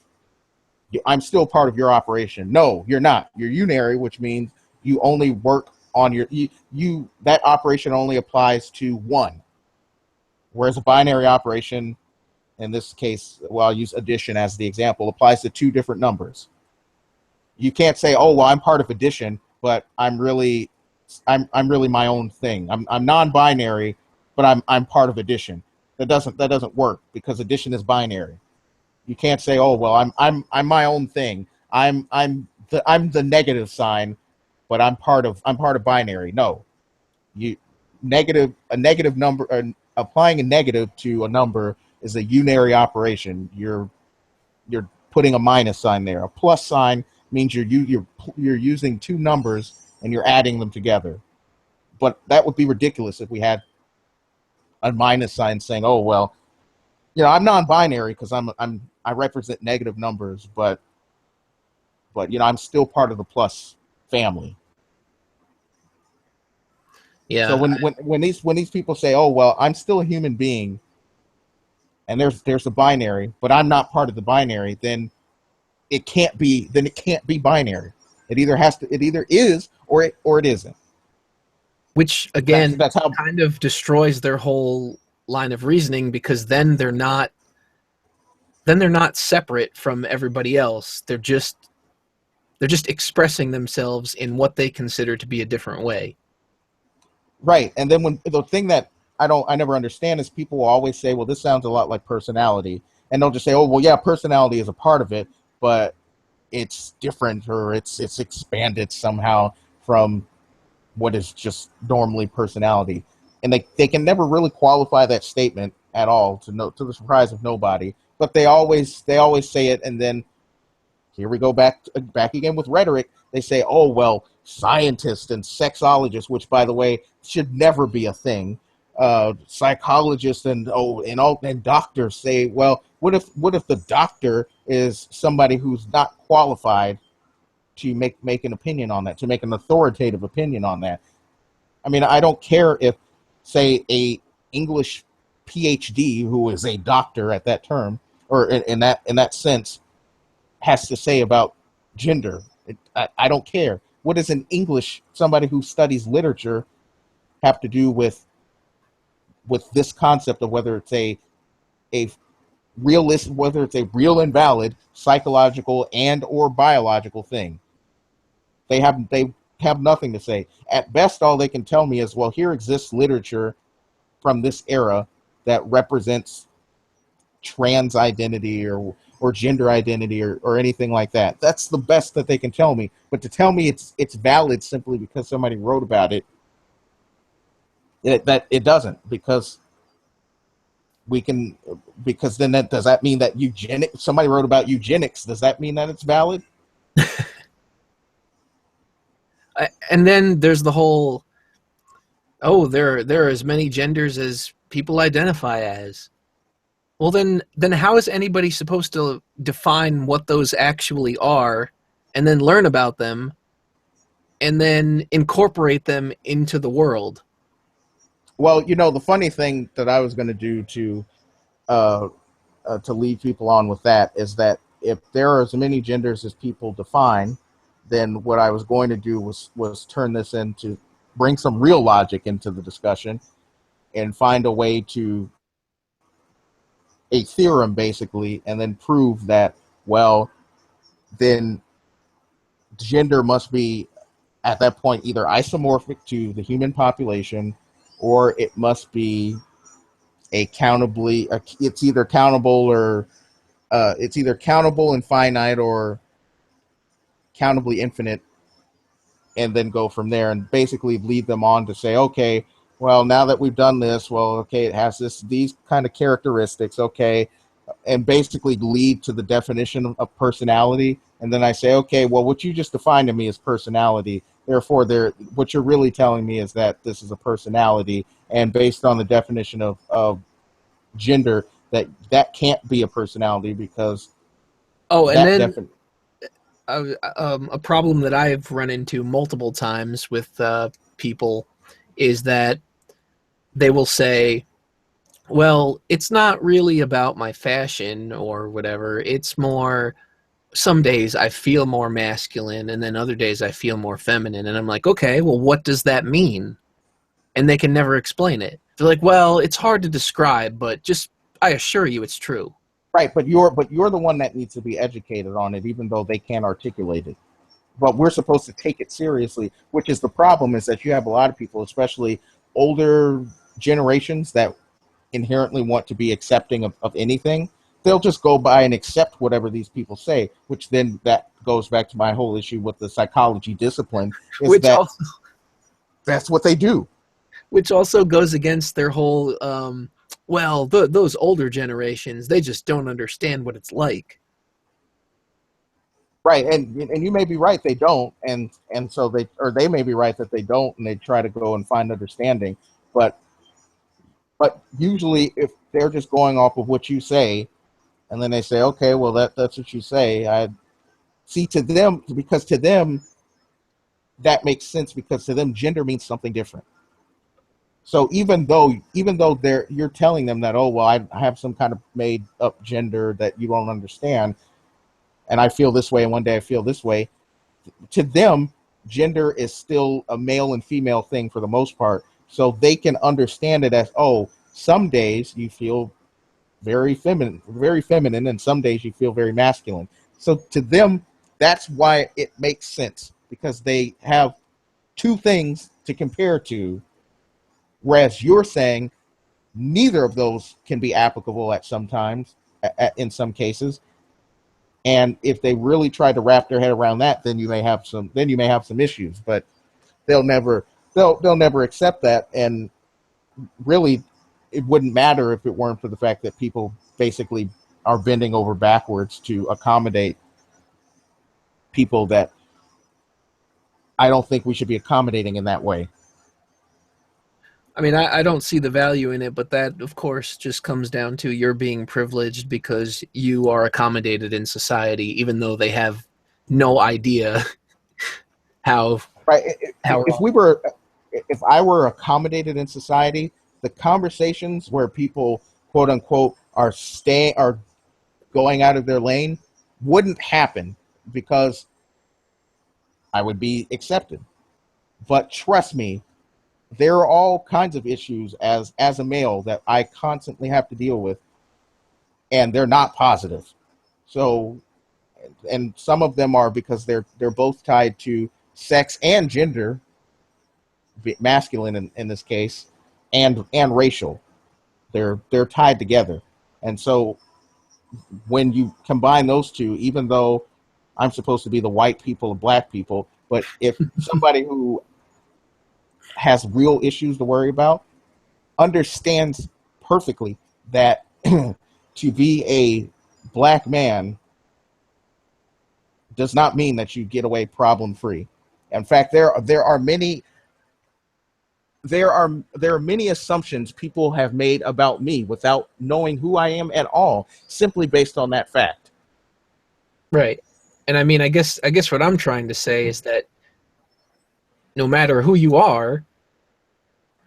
your operation." No, you're not. You're unary, which means you only work on you that operation only applies to one. Whereas a binary operation, in this case, well, I'll use addition as the example, applies to two different numbers. You can't say, "Oh, well, I'm part of addition, but I'm really my own thing. I'm non-binary, but I'm part of addition." That doesn't work, because addition is binary. You can't say, "Oh, well, I'm my own thing. I'm the negative sign, but I'm part of binary." No, you a negative number, applying a negative to a number is a unary operation. You're putting a minus sign there. A plus sign means you're using two numbers and you're adding them together. But that would be ridiculous if we had a minus sign saying, "Oh, well, I'm non-binary because I represent negative numbers, but I'm still part of the plus family." So Yeah, when these people say, "Oh, well, I'm still a human being," and there's a binary, but I'm not part of the binary, then it can't be binary. It either is or it isn't. which That's again that's how kind of destroys their whole line of reasoning, because then they're not separate from everybody else. They're just expressing themselves in what they consider to be a different way. right. And then when the thing that I never understand is people will always say, "Well, this sounds a lot like personality," and they'll just say, "Oh, well, yeah, personality is a part of it, but it's different or it's expanded somehow from what is just normally personality," and they can never really qualify that statement at all, to the surprise of nobody. But they always say it, and then here we go back again with rhetoric. They say, "Oh, well, scientists and sexologists," which, by the way, should never be a thing. Psychologists and doctors say, "Well, what if the doctor is somebody who's not qualified to make an opinion on that, to make an authoritative opinion on that?" I mean, I don't care if, say, a English PhD who is a doctor at that term, or in that sense, has to say about gender. I don't care. What does somebody who studies literature, have to do with this concept of whether it's a whether it's a real and valid psychological and or biological thing? They have nothing to say. At best, all they can tell me is, "Well, here exists literature from this era that represents trans identity or gender identity or anything like that." That's the best that they can tell me. But to tell me it's valid simply because somebody wrote about it, it doesn't, we can because then does that mean that somebody wrote about eugenics, does that mean that it's valid? And then there's the whole, oh, there are as many genders as people identify as. Well, then how is anybody supposed to define what those actually are, and then learn about them, and then incorporate them into the world? Well, the funny thing that I was going to do uh, to lead people on with that is that if there are as many genders as people define, then what I was going to do was turn this into, bring some real logic into the discussion and find a way to, a theorem basically, and then prove that, well, then gender must be at that point either isomorphic to the human population, or it must be it's either countable or it's either countable and finite or countably infinite, and then go from there and basically lead them on to say, okay, well, now that we've done this, well, okay, it has these kind of characteristics, okay, and basically lead to the definition of personality. And then I say, okay, well, what you just defined to me is personality. Therefore, what you're really telling me is that this is a personality, and based on the definition of gender, that can't be a personality because Oh, and that then definition. a problem that I've run into multiple times with people is that they will say, well, it's not really about my fashion or whatever. It's more, some days I feel more masculine and then other days I feel more feminine. And I'm like, okay, well, what does that mean? And they can never explain it. They're like, well, it's hard to describe, but I assure you it's true. Right, but you're the one that needs to be educated on it, even though they can't articulate it. But we're supposed to take it seriously, which is the problem, is that you have a lot of people, especially older generations, that inherently want to be accepting of anything. they'll just go by and accept whatever these people say, which then that goes back to my whole issue with the psychology discipline, is which that also that's what they do. which also goes against their whole those older generations, they just don't understand what it's like. Right, and you may be right, they don't, and so they may be right that they don't, and they try to go and find understanding, but usually if they're just going off of what you say, and then they say, okay, well that's what you say, I see, to them, because to them that makes sense, because to them gender means something different. So even though you're telling them that, oh well, I have some kind of made up gender that you don't understand, and I feel this way, and one day I feel this way, to them, gender is still a male and female thing for the most part. So they can understand it as, oh, some days you feel very feminine, and some days you feel very masculine. So to them, that's why it makes sense, because they have two things to compare to, whereas you're saying neither of those can be applicable at sometimes, in some cases. And if they really try to wrap their head around that, then you may have some issues. But they'll never accept that. And really, it wouldn't matter if it weren't for the fact that people basically are bending over backwards to accommodate people that I don't think we should be accommodating in that way. I mean, I don't see the value in it, but that, of course, just comes down to you're being privileged because you are accommodated in society, even though they have no idea how. Right. How If I were accommodated in society, the conversations where people, quote unquote, are going out of their lane wouldn't happen, because I would be accepted. But trust me, there are all kinds of issues as a male that I constantly have to deal with, and they're not positive. So, and some of them are because they're both tied to sex and gender, masculine in this case, and racial. They're tied together. And so when you combine those two, even though I'm supposed to be the white people and black people, but if somebody who has real issues to worry about understands perfectly that to be a black man does not mean that you get away problem free. In fact, there are many assumptions people have made about me without knowing who I am at all, simply based on that fact. Right. And I mean, I guess what I'm trying to say is that no matter who you are,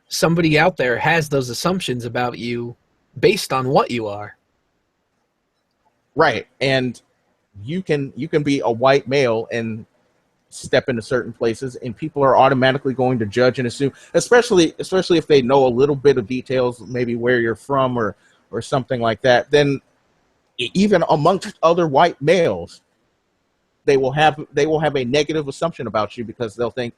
somebody out there has those assumptions about you based on what you are. Right. And you can be a white male and step into certain places, and people are automatically going to judge and assume, especially if they know a little bit of details, maybe where you're from or something like that. Then even amongst other white males, they will have a negative assumption about you, because they'll think,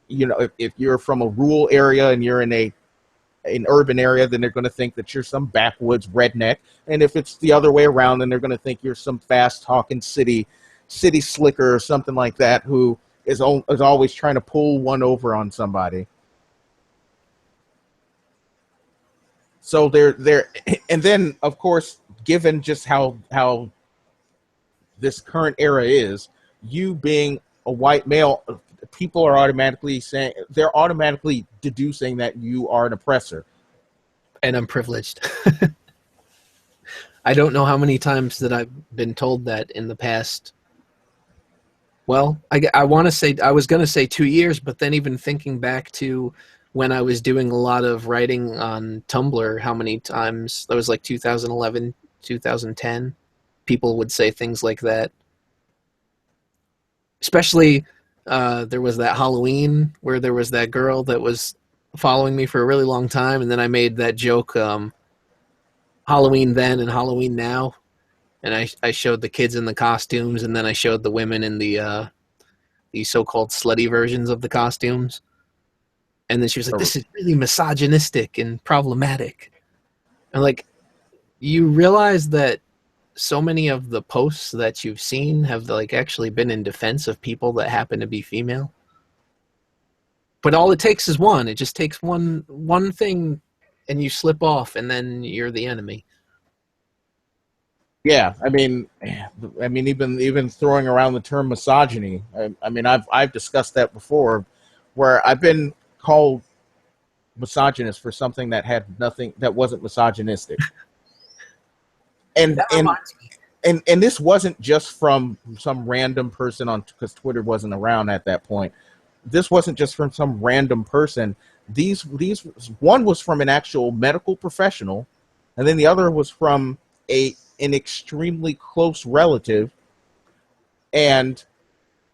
if you're from a rural area and you're in an urban area, then they're going to think that you're some backwoods redneck. And if it's the other way around, then they're going to think you're some fast talking city slicker or something like that, who is always trying to pull one over on somebody. So they're and then, of course, given just how this current era is, you being a white male, people are automatically deducing that you are an oppressor. And I'm privileged. I don't know how many times that I've been told that in the past. Well, I want to say, I was going to say 2 years, but then even thinking back to when I was doing a lot of writing on Tumblr, how many times, that was like 2011, 2010, people would say things like that. Especially, there was that Halloween where there was that girl that was following me for a really long time, and then I made that joke, Halloween then and Halloween now. And I showed the kids in the costumes, and then I showed the women in the so-called slutty versions of the costumes. And then she was like, "This is really misogynistic and problematic." I'm like, you realize that so many of the posts that you've seen have like actually been in defense of people that happen to be female. But all it takes is one. It just takes one thing, and you slip off, and then you're the enemy. Yeah, I mean, even throwing around the term misogyny. I mean, I've discussed that before, where I've been called misogynist for something that had nothing, that wasn't misogynistic. And That reminds me. and this wasn't just from some random person on, because Twitter wasn't around at that point. This wasn't just from some random person. These one was from an actual medical professional, and then the other was from an extremely close relative, and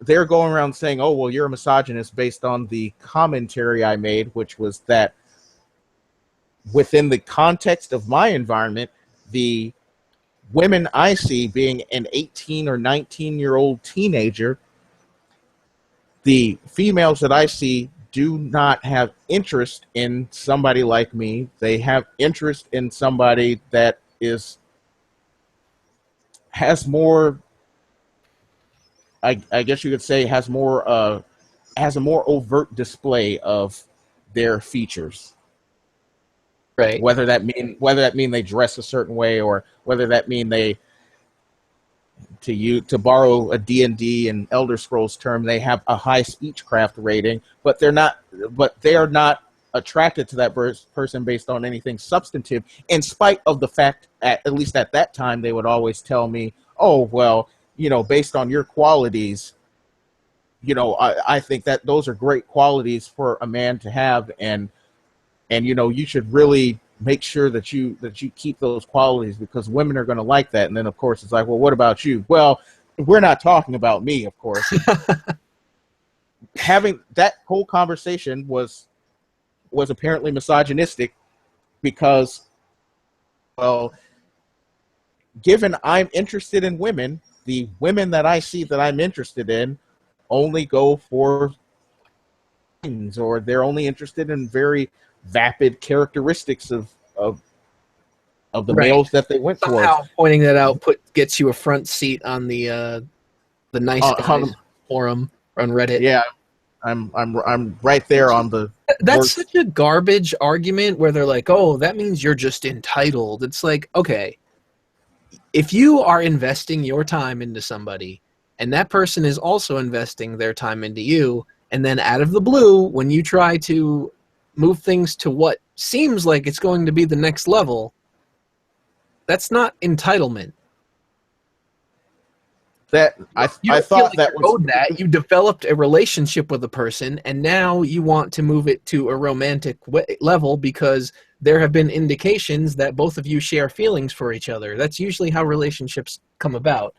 they're going around saying, "Oh, well, you're a misogynist," based on the commentary I made, which was that within the context of my environment, the women I see being an 18 or 19-year-old teenager, the females that I see do not have interest in somebody like me. They have interest in somebody that has more, I guess you could say, has a more overt display of their features. Right. Whether that mean they dress a certain way, or whether that mean they, to borrow a D&D and Elder Scrolls term, they have a high speechcraft rating, but they are not attracted to that person based on anything substantive, in spite of the fact, at least at that time, they would always tell me, "Oh, well, based on your qualities, I think that those are great qualities for a man to have, and you should really make sure that you keep those qualities, because women are going to like that." And then, of course, it's like, "Well, what about you?" Well, we're not talking about me, of course. Having that whole conversation was apparently misogynistic, because, well, given I'm interested in women, the women that I see that I'm interested in only go for things, or they're only interested in very vapid characteristics of the Right. males that they went Somehow towards. pointing that out gets you a front seat on the nice guys forum on Reddit. Yeah, I'm right there on the. That's such a garbage argument where they're like, "Oh, that means you're just entitled." It's like, okay, if you are investing your time into somebody, and that person is also investing their time into you, and then out of the blue, when you try to move things to what seems like it's going to be the next level, that's not entitlement. That I thought that was that you developed a relationship with a person, and now you want to move it to a romantic level because there have been indications that both of you share feelings for each other. That's usually how relationships come about.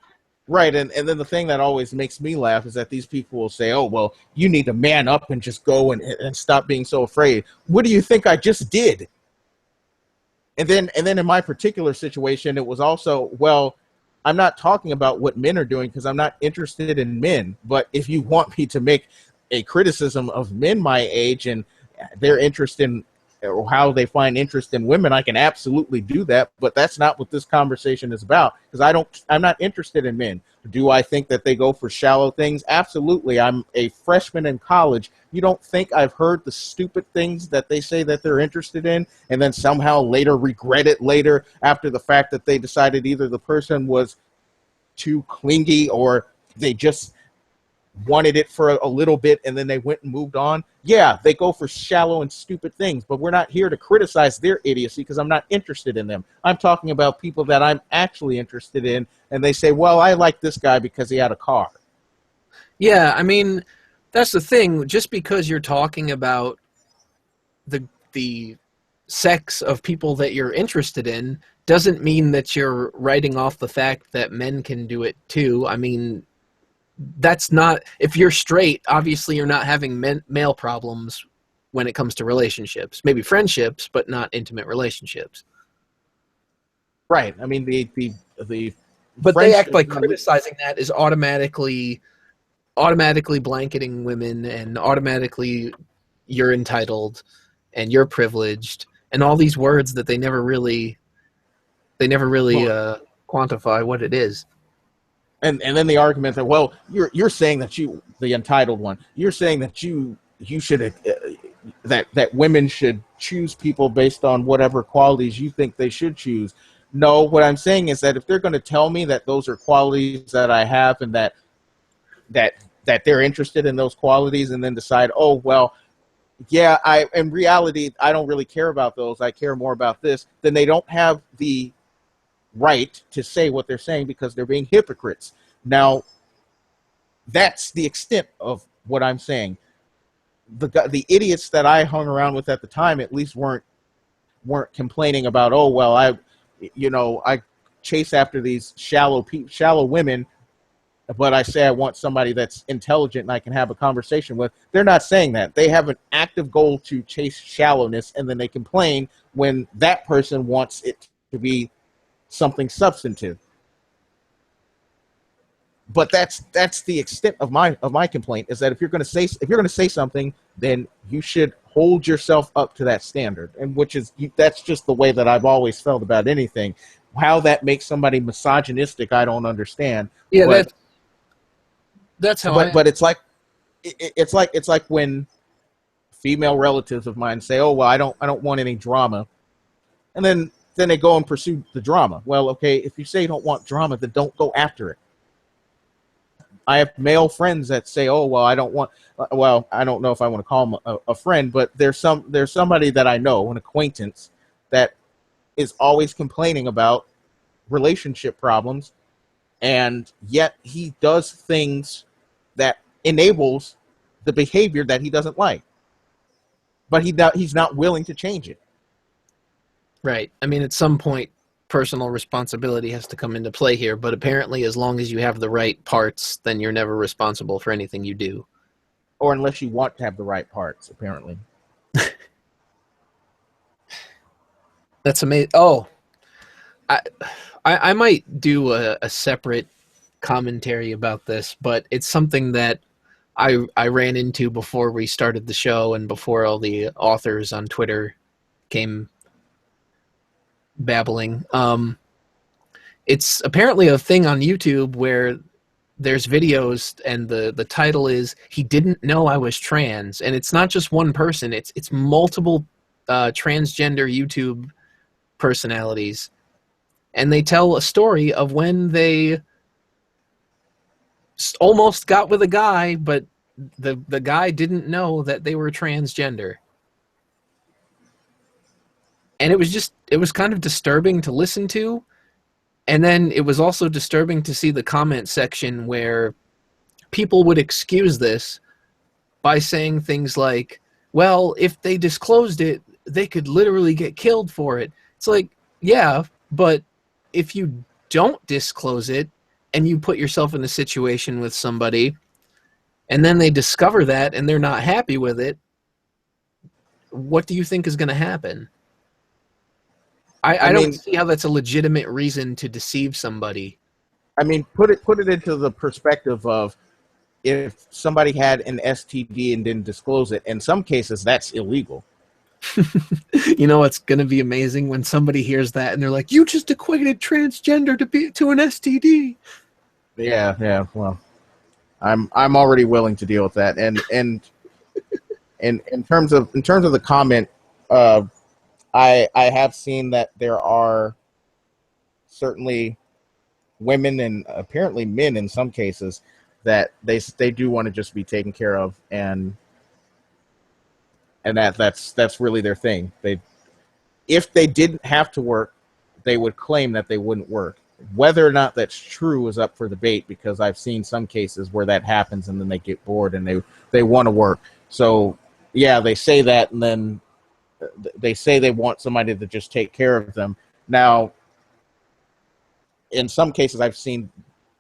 right. And then the thing that always makes me laugh is that these people will say, "Oh, well, you need to man up and just go and stop being so afraid." What do you think I just did? And then in my particular situation, it was also, well, I'm not talking about what men are doing, because I'm not interested in men. But if you want me to make a criticism of men my age and their interest in, or how they find interest in women, I can absolutely do that. But that's not what this conversation is about, because I'm not interested in men. Do I think that they go for shallow things? Absolutely. I'm a freshman in college. You don't think I've heard the stupid things that they say that they're interested in, and then somehow later regret it later, after the fact that they decided either the person was too clingy, or they just wanted it for a little bit and then they went and moved on? Yeah, they go for shallow and stupid things, but we're not here to criticize their idiocy, because I'm not interested in them. I'm talking about people that I'm actually interested in, and they say, "Well, I like this guy because he had a car." Yeah, I mean, that's the thing. Just because you're talking about the sex of people that you're interested in doesn't mean that you're writing off the fact that men can do it too. I mean, that's not, if you're straight, obviously you're not having male problems when it comes to relationships. Maybe friendships, but not intimate relationships. Right. I mean, but they act like criticizing that is automatically blanketing women, and automatically you're entitled and you're privileged, and all these words that they never really quantify what it is. And then the argument that, well, you're saying that the entitled one, you're saying that you should that women should choose people based on whatever qualities you think they should choose. No, what I'm saying is that if they're going to tell me that those are qualities that I have and that they're interested in those qualities, and then decide, oh well, yeah, in reality I don't really care about those. I care more about this. Then they don't have the right to say what they're saying because they're being hypocrites. Now, that's the extent of what I'm saying. The idiots that I hung around with at the time at least weren't complaining about, oh well, I chase after these shallow women, but I say I want somebody that's intelligent and I can have a conversation with. They're not saying that. They have an active goal to chase shallowness, and then they complain when that person wants it to be something substantive. But that's the extent of my complaint, is that if you're going to say something, then you should hold yourself up to that standard, and that's just the way that I've always felt about anything. How that makes somebody misogynistic, I don't understand. Yeah, but, that's how. But it's like when female relatives of mine say, "Oh well, I don't want any drama," and then they go and pursue the drama. Well, okay, if you say you don't want drama, then don't go after it. I have male friends that say, "Oh well, I don't want." Well, I don't know if I want to call them a friend, but there's somebody that I know, an acquaintance, that is always complaining about relationship problems, and yet he does things that enables the behavior that he doesn't like, but he's not willing to change it. Right. I mean, at some point, personal responsibility has to come into play here, but apparently as long as you have the right parts, then you're never responsible for anything you do. Or unless you want to have the right parts, apparently. That's amazing. Oh, I might do a separate commentary about this, but it's something that I ran into before we started the show and before all the authors on Twitter came babbling. It's apparently a thing on YouTube where there's videos and the title is "He Didn't Know I Was Trans," and it's not just one person, it's multiple transgender YouTube personalities, and they tell a story of when they almost got with a guy, but the guy didn't know that they were transgender. And it was kind of disturbing to listen to. And then it was also disturbing to see the comment section where people would excuse this by saying things like, well, if they disclosed it, they could literally get killed for it. It's like, yeah, but if you don't disclose it and you put yourself in a situation with somebody and then they discover that and they're not happy with it, what do you think is going to happen? I don't see how that's a legitimate reason to deceive somebody. I mean, put it into the perspective of if somebody had an STD and didn't disclose it. In some cases, that's illegal. You know what's going to be amazing when somebody hears that and they're like, "You just equated transgender to an STD." Yeah. Well, I'm already willing to deal with that. And in terms of the comment, I have seen that there are certainly women and apparently men in some cases that they do want to just be taken care of, and that's really their thing. If they didn't have to work, they would claim that they wouldn't work. Whether or not that's true is up for debate, because I've seen some cases where that happens and then they get bored and they want to work. So yeah, they say that, and then they say they want somebody to just take care of them. Now, in some cases I've seen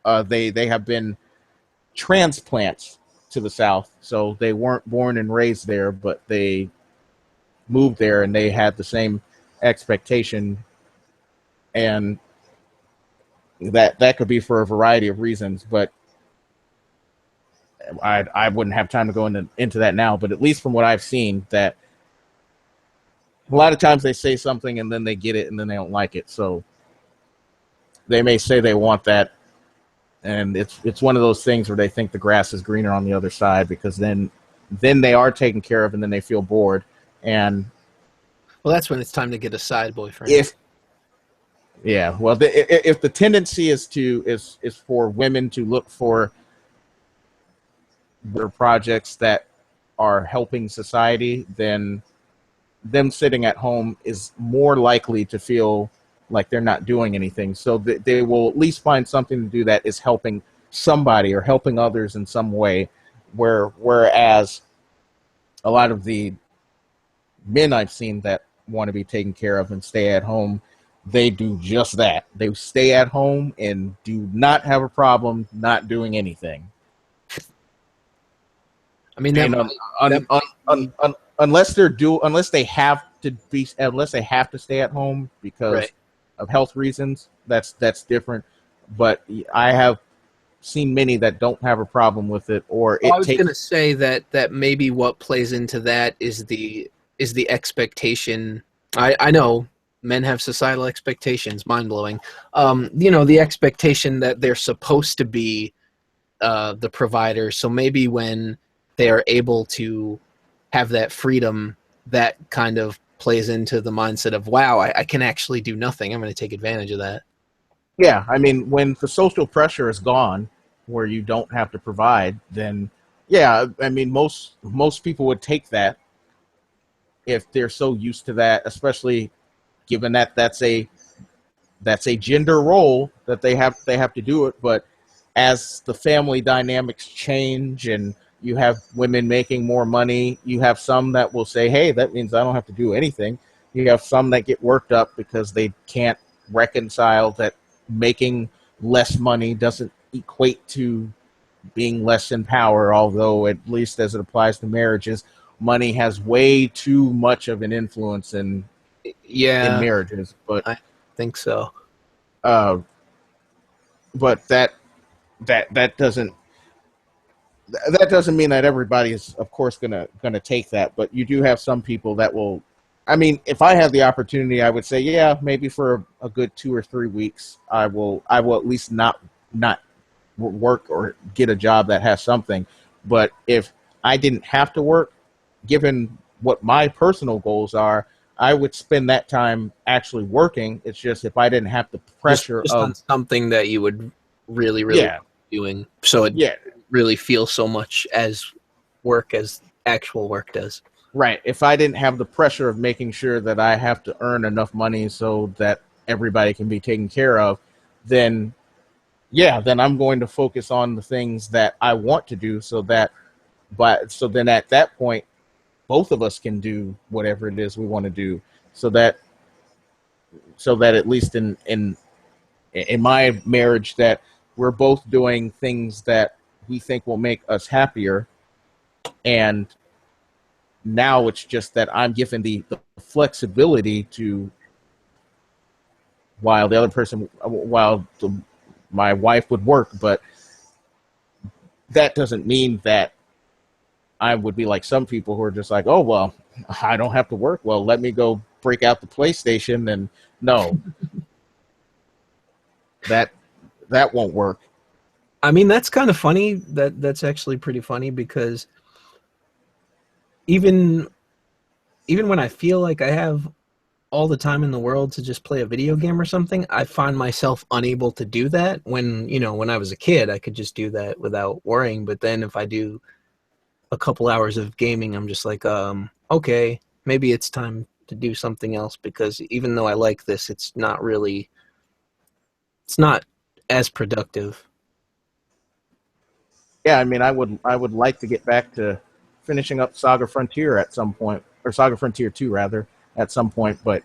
they have been transplants to the South. So they weren't born and raised there, but they moved there and they had the same expectation. And that could be for a variety of reasons, but I wouldn't have time to go into that now. But at least from what I've seen, that a lot of times they say something and then they get it and then they don't like it. So they may say they want that, and it's one of those things where they think the grass is greener on the other side, because then they are taken care of, and then they feel bored. And Well, that's when it's time to get a side boyfriend. if if the tendency is for women to look for their projects that are helping society, then them sitting at home is more likely to feel like they're not doing anything. So they will at least find something to do that is helping somebody or helping others in some way. Whereas a lot of the men I've seen that want to be taken care of and stay at home, they do just that. They stay at home and do not have a problem not doing anything. I mean, unless they have to stay at home because right. of health reasons, that's different. But I have seen many that don't have a problem with it. Or I was going to say that maybe what plays into that is the expectation. I know men have societal expectations, mind blowing. The expectation that they're supposed to be the provider. So maybe when they are able to have that freedom, that kind of plays into the mindset of, wow, I can actually do nothing. I'm going to take advantage of that. Yeah, I mean, when the social pressure is gone, where you don't have to provide, then yeah, I mean, most people would take that if they're so used to that, especially given that that's a gender role that they have to do it. But as the family dynamics change and you have women making more money, you have some that will say, hey, that means I don't have to do anything. You have some that get worked up because they can't reconcile that making less money doesn't equate to being less in power, although at least as it applies to marriages, money has way too much of an influence in marriages. But I think so. But that doesn't mean that everybody is, of course, gonna take that. But you do have some people that will. I mean, if I had the opportunity, I would say, yeah, maybe for a good 2 or 3 weeks, I will at least not work or get a job that has something. But if I didn't have to work, given what my personal goals are, I would spend that time actually working. It's just if I didn't have the pressure just of on something that you would really doing, so it really feels so much as work as actual work does. Right. If I didn't have the pressure of making sure that I have to earn enough money so that everybody can be taken care of, then I'm going to focus on the things that I want to do, so then at that point, both of us can do whatever it is we want to do, so that at least in my marriage, that we're both doing things that we think will make us happier. And now it's just that I'm given the flexibility to, while my wife would work, but that doesn't mean that I would be like some people who are just like, oh, well, I don't have to work. Well, let me go break out the PlayStation. And no, that won't work. I mean, that's kind of funny. That's actually pretty funny, because even when I feel like I have all the time in the world to just play a video game or something, I find myself unable to do that. When I was a kid, I could just do that without worrying. But then if I do a couple hours of gaming, I'm just like, okay, maybe it's time to do something else, because even though I like this, it's not as productive. Yeah, I mean, I would like to get back to finishing up Saga Frontier at some point, or Saga Frontier 2 rather, at some point. But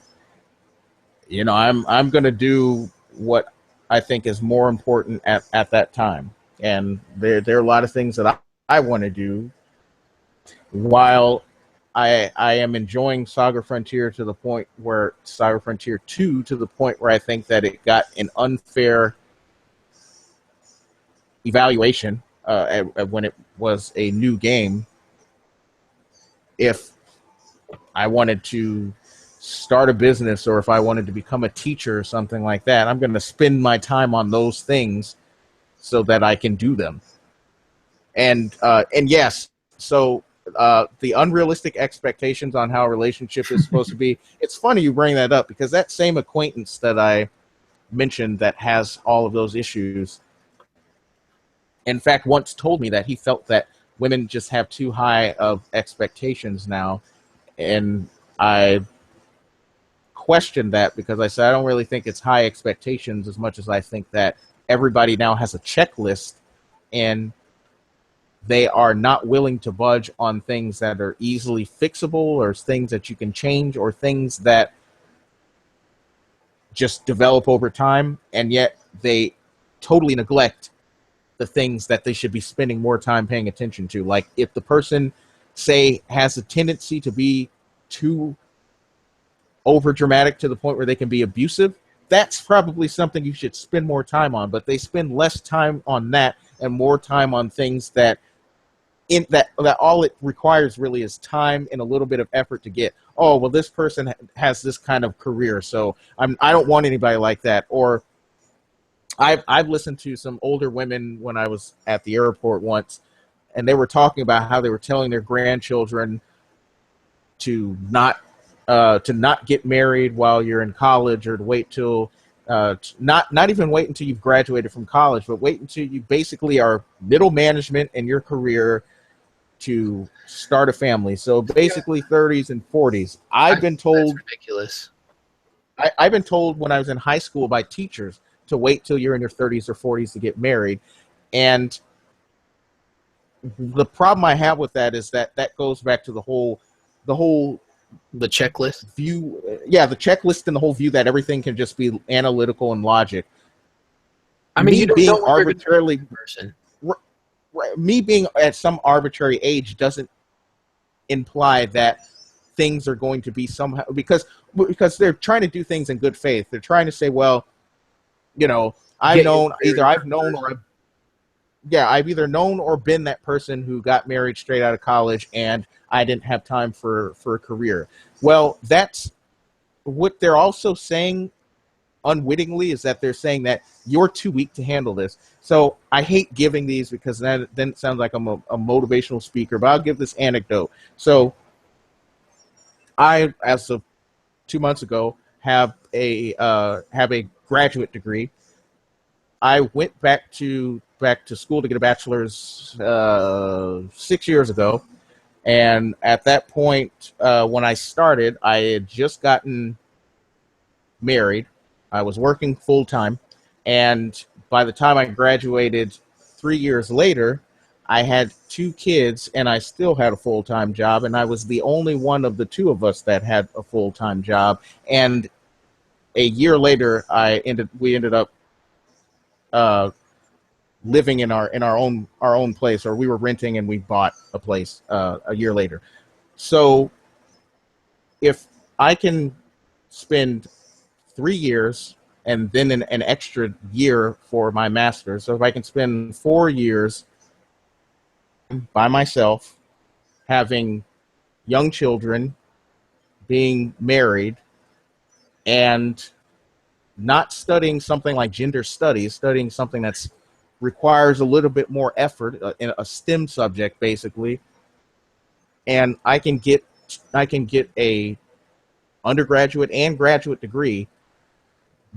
I'm going to do what I think is more important at that time. And there are a lot of things that I want to do while I am enjoying Saga Frontier to the point where Saga Frontier 2 to the point where I think that it got an unfair evaluation when it was a new game. If I wanted to start a business or if I wanted to become a teacher or something like that, I'm going to spend my time on those things so that I can do them. And yes, so the unrealistic expectations on how a relationship is supposed to be. It's funny you bring that up because that same acquaintance that I mentioned that has all of those issues, in fact, once told me that he felt that women just have too high of expectations now. And I questioned that because I said, I don't really think it's high expectations as much as I think that everybody now has a checklist and they are not willing to budge on things that are easily fixable or things that you can change or things that just develop over time. And yet they totally neglect the things that they should be spending more time paying attention to. Like if the person, say, has a tendency to be too over dramatic to the point where they can be abusive, that's probably something you should spend more time on. But they spend less time on that and more time on things that that all it requires really is time and a little bit of effort to get, oh, well, this person has this kind of career, so I don't want anybody like that. Or I've listened to some older women when I was at the airport once, and they were talking about how they were telling their grandchildren to not get married while you're in college, or to wait till not even wait until you've graduated from college, but wait until you basically are middle management in your career to start a family. So basically 30s and 40s. I've been told that's ridiculous. I've been told when I was in high school by teachers to wait till you're in your 30s or 40s to get married. And the problem I have with that is that goes back to the whole The checklist view. Yeah, the checklist and the whole view that everything can just be analytical and logic. I mean, me you don't being know what arbitrarily person. me being at some arbitrary age doesn't imply that things are going to be somehow, because they're trying to do things in good faith. They're trying to say, well, I've either known or been that person who got married straight out of college and I didn't have time for a career. Well, that's what they're also saying unwittingly, is that they're saying that you're too weak to handle this. So I hate giving these because then it sounds like I'm a motivational speaker, but I'll give this anecdote. So I, as of 2 months ago, have a graduate degree. I went back to school to get a bachelor's 6 years ago. And at that point, when I started, I had just gotten married. I was working full time, and by the time I graduated 3 years later, I had 2 kids, and I still had a full time job, and I was the only one of the 2 of us that had a full time job. And a year later, we ended up living in our own place, or we were renting and we bought a place a year later. So if I can spend 3 years and then an extra year for my master's. So if I can spend 4 years by myself, having young children, being married, and not studying something like gender studies, studying something that's requires a little bit more effort, in a STEM subject basically, and I can get a undergraduate and graduate degree.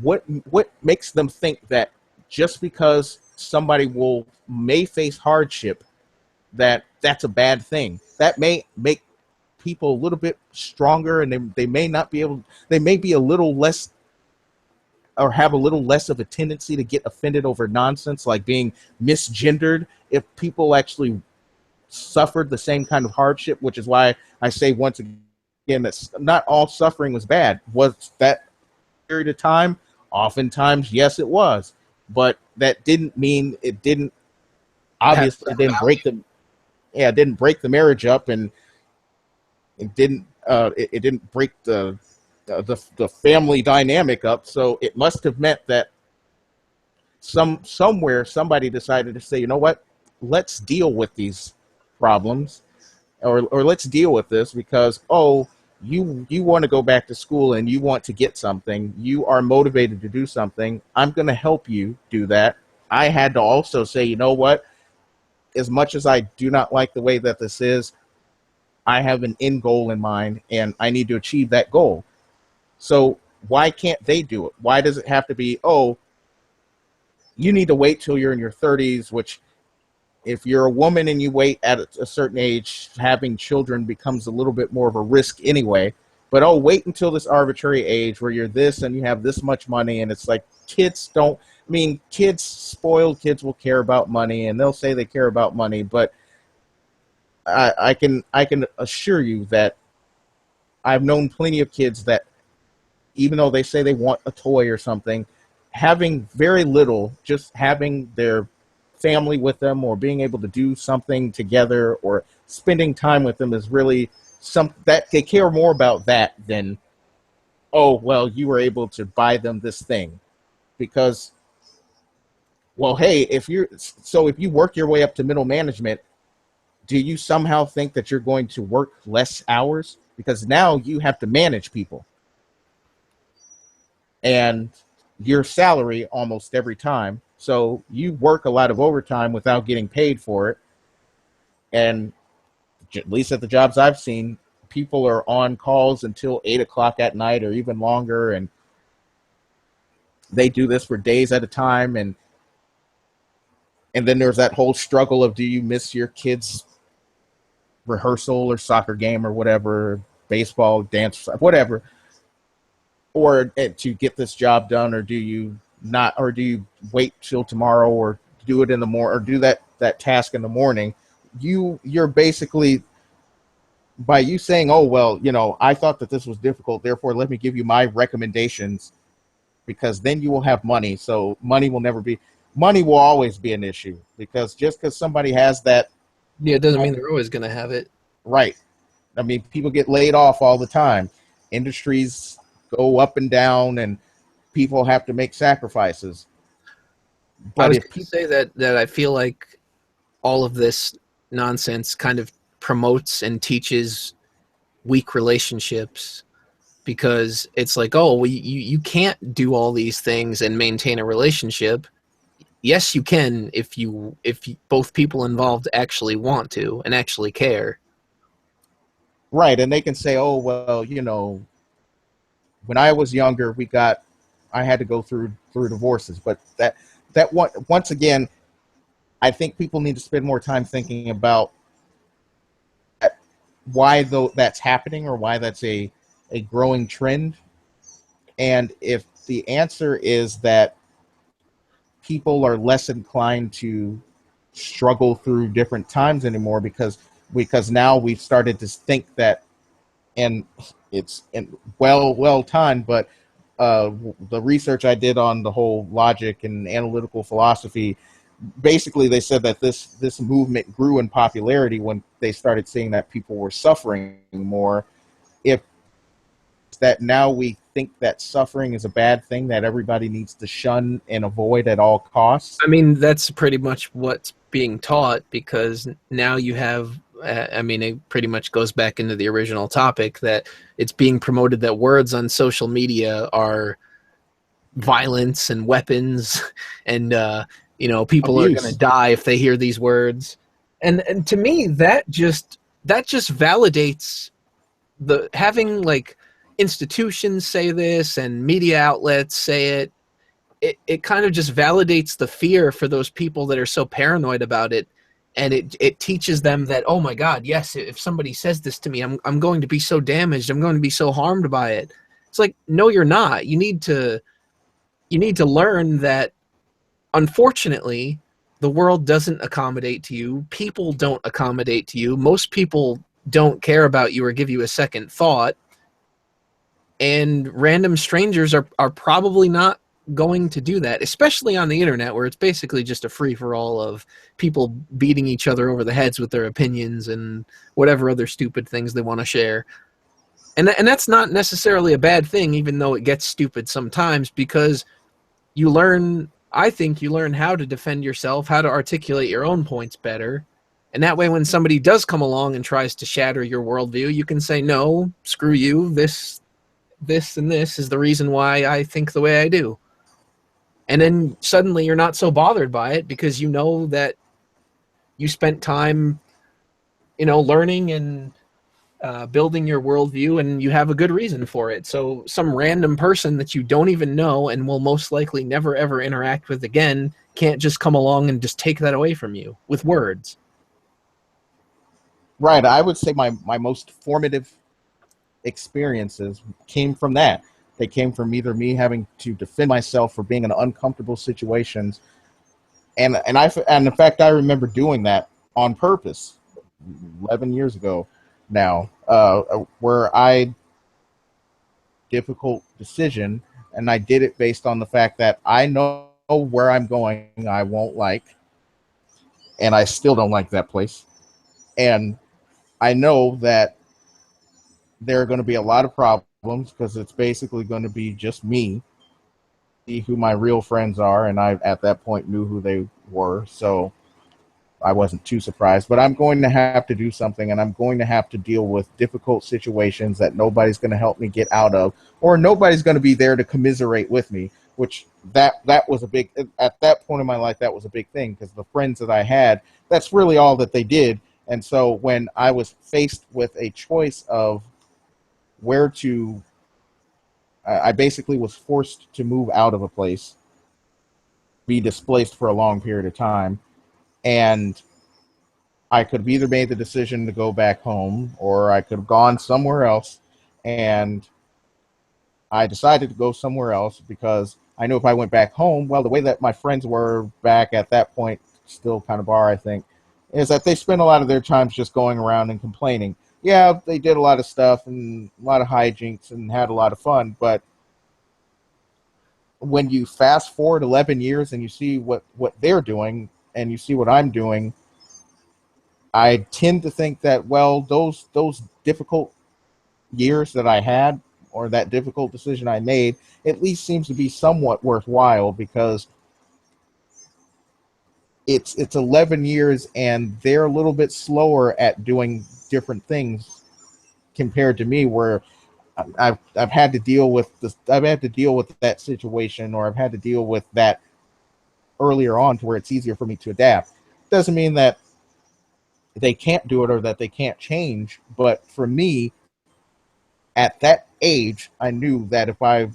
What makes them think that just because somebody may face hardship, that's a bad thing? That may make people a little bit stronger, and they may not be able. They may be a little less, or have a little less of a tendency to get offended over nonsense like being misgendered, if people actually suffered the same kind of hardship. Which is why I say once again that not all suffering was bad. Was that period of time? Oftentimes, yes, it was, but that didn't mean it didn't. Obviously, it didn't break the marriage up, and it didn't break the family dynamic up. So it must have meant that somewhere somebody decided to say, you know what, let's deal with these problems, or let's deal with this, because you want to go back to school and you want to get something, you are motivated to do something, I'm going to help you do that. I had to also say, you know what, as much as I do not like the way that this is, I have an end goal in mind and I need to achieve that goal. So why can't they do it? Why does it have to be, oh, you need to wait till you're in your 30s, which if you're a woman and you wait at a certain age, having children becomes a little bit more of a risk anyway. But oh, wait until this arbitrary age where you're this and you have this much money, and it's like kids don't. I mean, kids, spoiled kids will care about money, and they'll say they care about money, but I can assure you that I've known plenty of kids that, even though they say they want a toy or something, having very little, just having their family with them or being able to do something together or spending time with them is really something that they care more about that than, oh, well, you were able to buy them this thing. Because, well, hey, if you work your way up to middle management, do you somehow think that you're going to work less hours? Because now you have to manage people. And your salary almost every time. So you work a lot of overtime without getting paid for it. And at least at the jobs I've seen, people are on calls until 8 o'clock at night or even longer. And they do this for days at a time. And then there's that whole struggle of, do you miss your kids' rehearsal or soccer game or whatever, baseball, dance, whatever, or to get this job done, or do you not, or do you wait till tomorrow, or do it in the morning, or do that task in the morning? You're basically, by you saying, oh, well, I thought that this was difficult, therefore let me give you my recommendations, because then you will have money. So money will always be an issue, because just because somebody has that, yeah, it doesn't mean they're always going to have it. Right. I mean, people get laid off all the time. Industries go up and down, and people have to make sacrifices. But I was going to say that I feel like all of this nonsense kind of promotes and teaches weak relationships, because it's like, oh, well, you can't do all these things and maintain a relationship. Yes, you can if both people involved actually want to and actually care. Right, and they can say, oh, well, when I was younger, I had to go through divorces. But that once again, I think people need to spend more time thinking about why that's happening, or why that's a growing trend. And if the answer is that people are less inclined to struggle through different times anymore, because now we've started to think that, and it's well timed, but the research I did on the whole logic and analytical philosophy, basically they said that this movement grew in popularity when they started seeing that people were suffering more. If that now we think that suffering is a bad thing that everybody needs to shun and avoid at all costs. I mean, that's pretty much what's being taught, because now you have, it pretty much goes back into the original topic, that it's being promoted that words on social media are violence and weapons, and people Abuse. are going to die if they hear these words. And to me, that just validates having like institutions say this and media outlets say it. It kind of just validates the fear for those people that are so paranoid about it. And it teaches them that, oh my God, yes, if somebody says this to me, I'm going to be so damaged. I'm going to be so harmed by it. It's like, no, you're not. You need to learn that, unfortunately, the world doesn't accommodate to you. People don't accommodate to you. Most people don't care about you or give you a second thought. And random strangers are probably not going to do that, especially on the internet, where it's basically just a free-for-all of people beating each other over the heads with their opinions and whatever other stupid things they want to share. And that's not necessarily a bad thing, even though it gets stupid sometimes, because I think you learn how to defend yourself, how to articulate your own points better, And that way, when somebody does come along and tries to shatter your worldview, you can say, no, screw you. This, and this is the reason why I think the way I do. And then suddenly you're not so bothered by it because you know that you spent time, learning and building your worldview, and you have a good reason for it. So some random person that you don't even know and will most likely never ever interact with again can't just come along and just take that away from you with words. Right. I would say my most formative experiences came from that. They came from either me having to defend myself for being in uncomfortable situations, and in fact I remember doing that on purpose 11 years ago now, where I difficult decision, and I did it based on the fact that I know where I'm going I won't like, and I still don't like that place, and I know that there are going to be a lot of problems because it's basically going to be just me, see who my real friends are, and I at that point knew who they were, so I wasn't too surprised. But I'm going to have to do something, and I'm going to have to deal with difficult situations that nobody's going to help me get out of, or nobody's going to be there to commiserate with me. Which that was a big, at that point in my life, that was a big thing, because the friends that I had, that's really all that they did. And so when I was faced with a choice of where to, I basically was forced to move out of a place, be displaced for a long period of time, and I could have either made the decision to go back home or I could have gone somewhere else. And I decided to go somewhere else because I knew if I went back home, well, the way that my friends were back at that point, still kind of are, I think, is that they spent a lot of their time just going around and complaining. Yeah, they did a lot of stuff and a lot of hijinks and had a lot of fun, but when you fast forward 11 years and you see what they're doing and you see what I'm doing, I tend to think that, well, those difficult years that I had, or that difficult decision I made, at least seems to be somewhat worthwhile, because it's 11 years and they're a little bit slower at doing different things compared to me, where I've had to deal with this, I've had to deal with that situation, or I've had to deal with that earlier on, to where it's easier for me to adapt. Doesn't mean that they can't do it or that they can't change, but for me, at that age, I knew that if I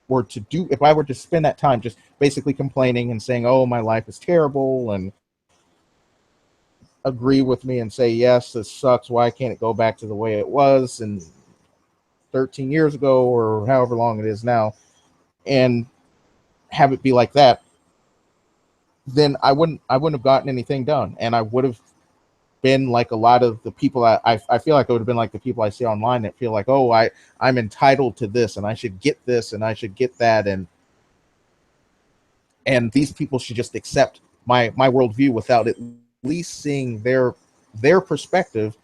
were to spend that time just basically complaining and saying, "Oh, my life is terrible," and agree with me and say, "Yes, this sucks. Why can't it go back to the way it was and 13 years ago or however long it is now," and have it be like that, then I wouldn't have gotten anything done, and I would have been like a lot of the people I feel like I would have been like the people I see online that feel like, oh, I'm entitled to this and I should get this and I should get that, and these people should just accept my worldview without at least seeing their perspective.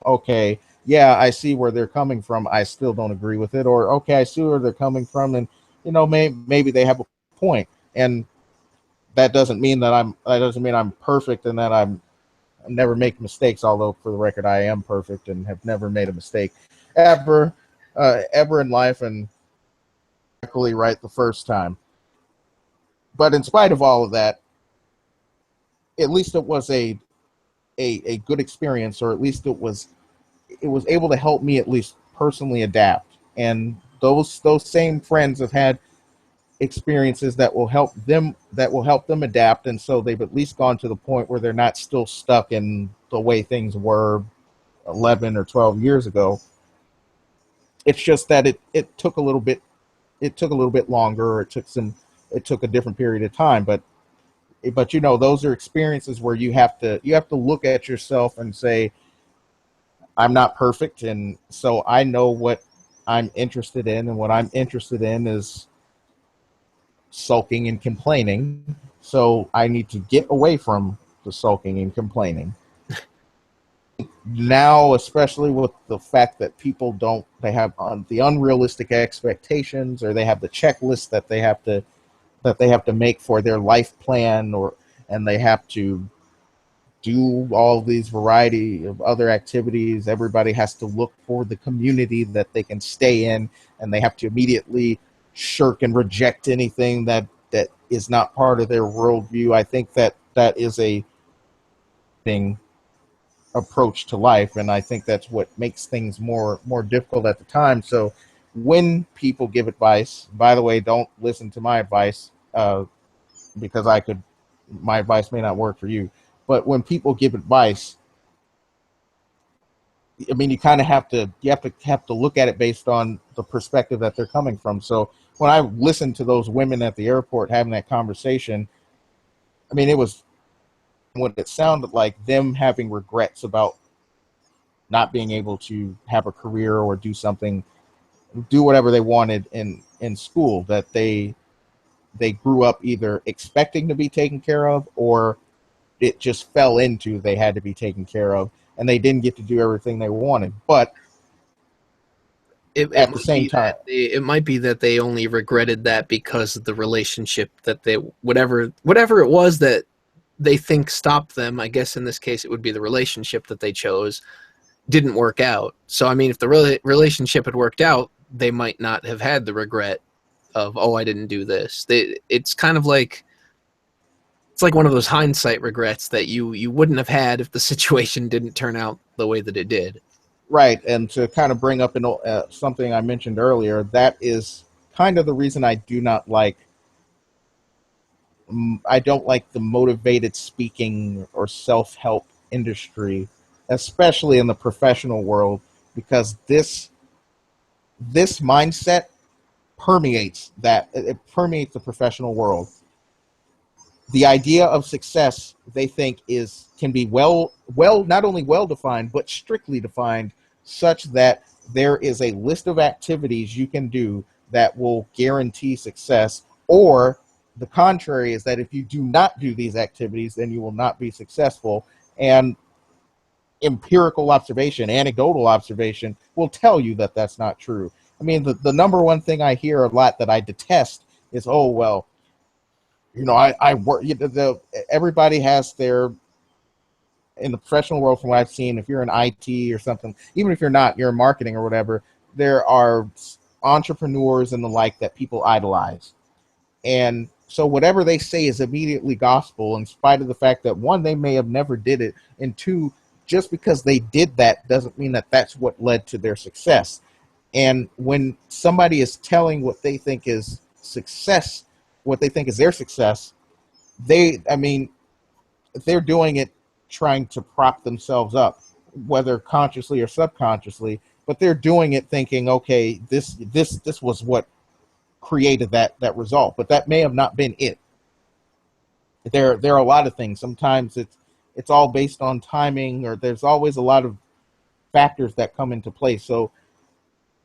Okay, yeah, I see where they're coming from. I still don't agree with it. Or, okay, I see where they're coming from, and maybe they have a point. And that doesn't mean I'm perfect and that I never make mistakes. Although, for the record, I am perfect and have never made a mistake ever, ever in life, and exactly right the first time. But in spite of all of that, at least it was a good experience, or at least it was able to help me at least personally adapt. And those same friends have had experiences that will help them adapt, and so they've at least gone to the point where they're not still stuck in the way things were 11 or 12 years ago. It's just that it took a little bit longer, or it took a different period of time, but those are experiences where you have to look at yourself and say, I'm not perfect, and so I know what I'm interested in, and what I'm interested in is sulking and complaining. So I need to get away from the sulking and complaining. Now, especially with the fact that people they have the unrealistic expectations, or they have the checklist that they have to make for their life plan, and they have to do all these variety of other activities. Everybody has to look for the community that they can stay in, and they have to immediately shirk and reject anything that is not part of their worldview. I think that is a thing approach to life, and I think that's what makes things more difficult at the time. So when people give advice, by the way, don't listen to my advice, because my advice may not work for you. But when people give advice, I mean, you kind of have to look at it based on the perspective that they're coming from. So when I listened to those women at the airport having that conversation, I mean, it was what it sounded like, them having regrets about not being able to have a career or do whatever they wanted in school, that they grew up either expecting to be taken care of, or it just fell into they had to be taken care of, and they didn't get to do everything they wanted. But It at the might same be time, that it might be that they only regretted that because of the relationship that they whatever it was that they think stopped them. I guess in this case it would be the relationship that they chose didn't work out. So I mean, if the relationship had worked out, they might not have had the regret of, oh, I didn't do this. It's kind of like, it's like one of those hindsight regrets that you wouldn't have had if the situation didn't turn out the way that it did. right? And to kind of bring up something I mentioned earlier, that is kind of the reason I don't like the motivated speaking or self-help industry, especially in the professional world, because this mindset it permeates the professional world. The idea of success, they think, can be not only well defined but strictly defined, such that there is a list of activities you can do that will guarantee success, or the contrary is that if you do not do these activities, then you will not be successful. And empirical observation, anecdotal observation, will tell you that that's not true. I mean, the number one thing I hear a lot that I detest is, oh, well, I work. Everybody has their, in the professional world, from what I've seen, if you're in IT or something, even if you're not, you're in marketing or whatever, there are entrepreneurs and the like that people idolize. And so whatever they say is immediately gospel, in spite of the fact that, one, they may have never did it, and two, just because they did that doesn't mean that that's what led to their success. And when somebody is telling what they think is success, what they think is their success, I mean, they're doing it trying to prop themselves up, whether consciously or subconsciously, but they're doing it thinking, okay, this was what created that result, but that may have not been it. There are a lot of things. Sometimes it's all based on timing, or there's always a lot of factors that come into play. So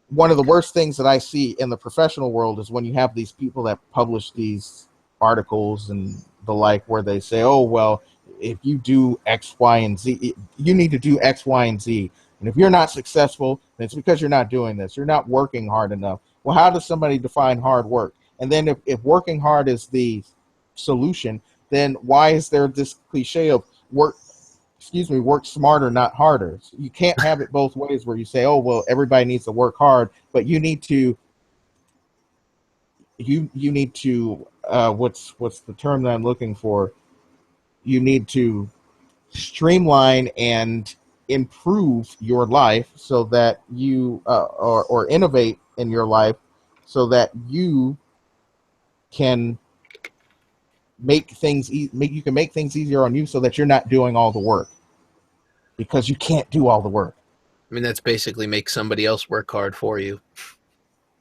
one of the worst things that I see in the professional world is when you have these people that publish these articles and the like, where they say, oh, well, if you do X, Y, and Z, you need to do X, Y, and Z. And if you're not successful, then it's because you're not doing this. You're not working hard enough. Well, how does somebody define hard work? And then if working hard is the solution, then why is there this cliche of work smarter, not harder? So you can't have it both ways, where you say, oh, well, everybody needs to work hard, but you need to what's the term that I'm looking for? You need to streamline and improve your life so that you or innovate in your life so that you can make things make things easier on you, so that you're not doing all the work, because you can't do all the work. I mean, that's basically make somebody else work hard for you.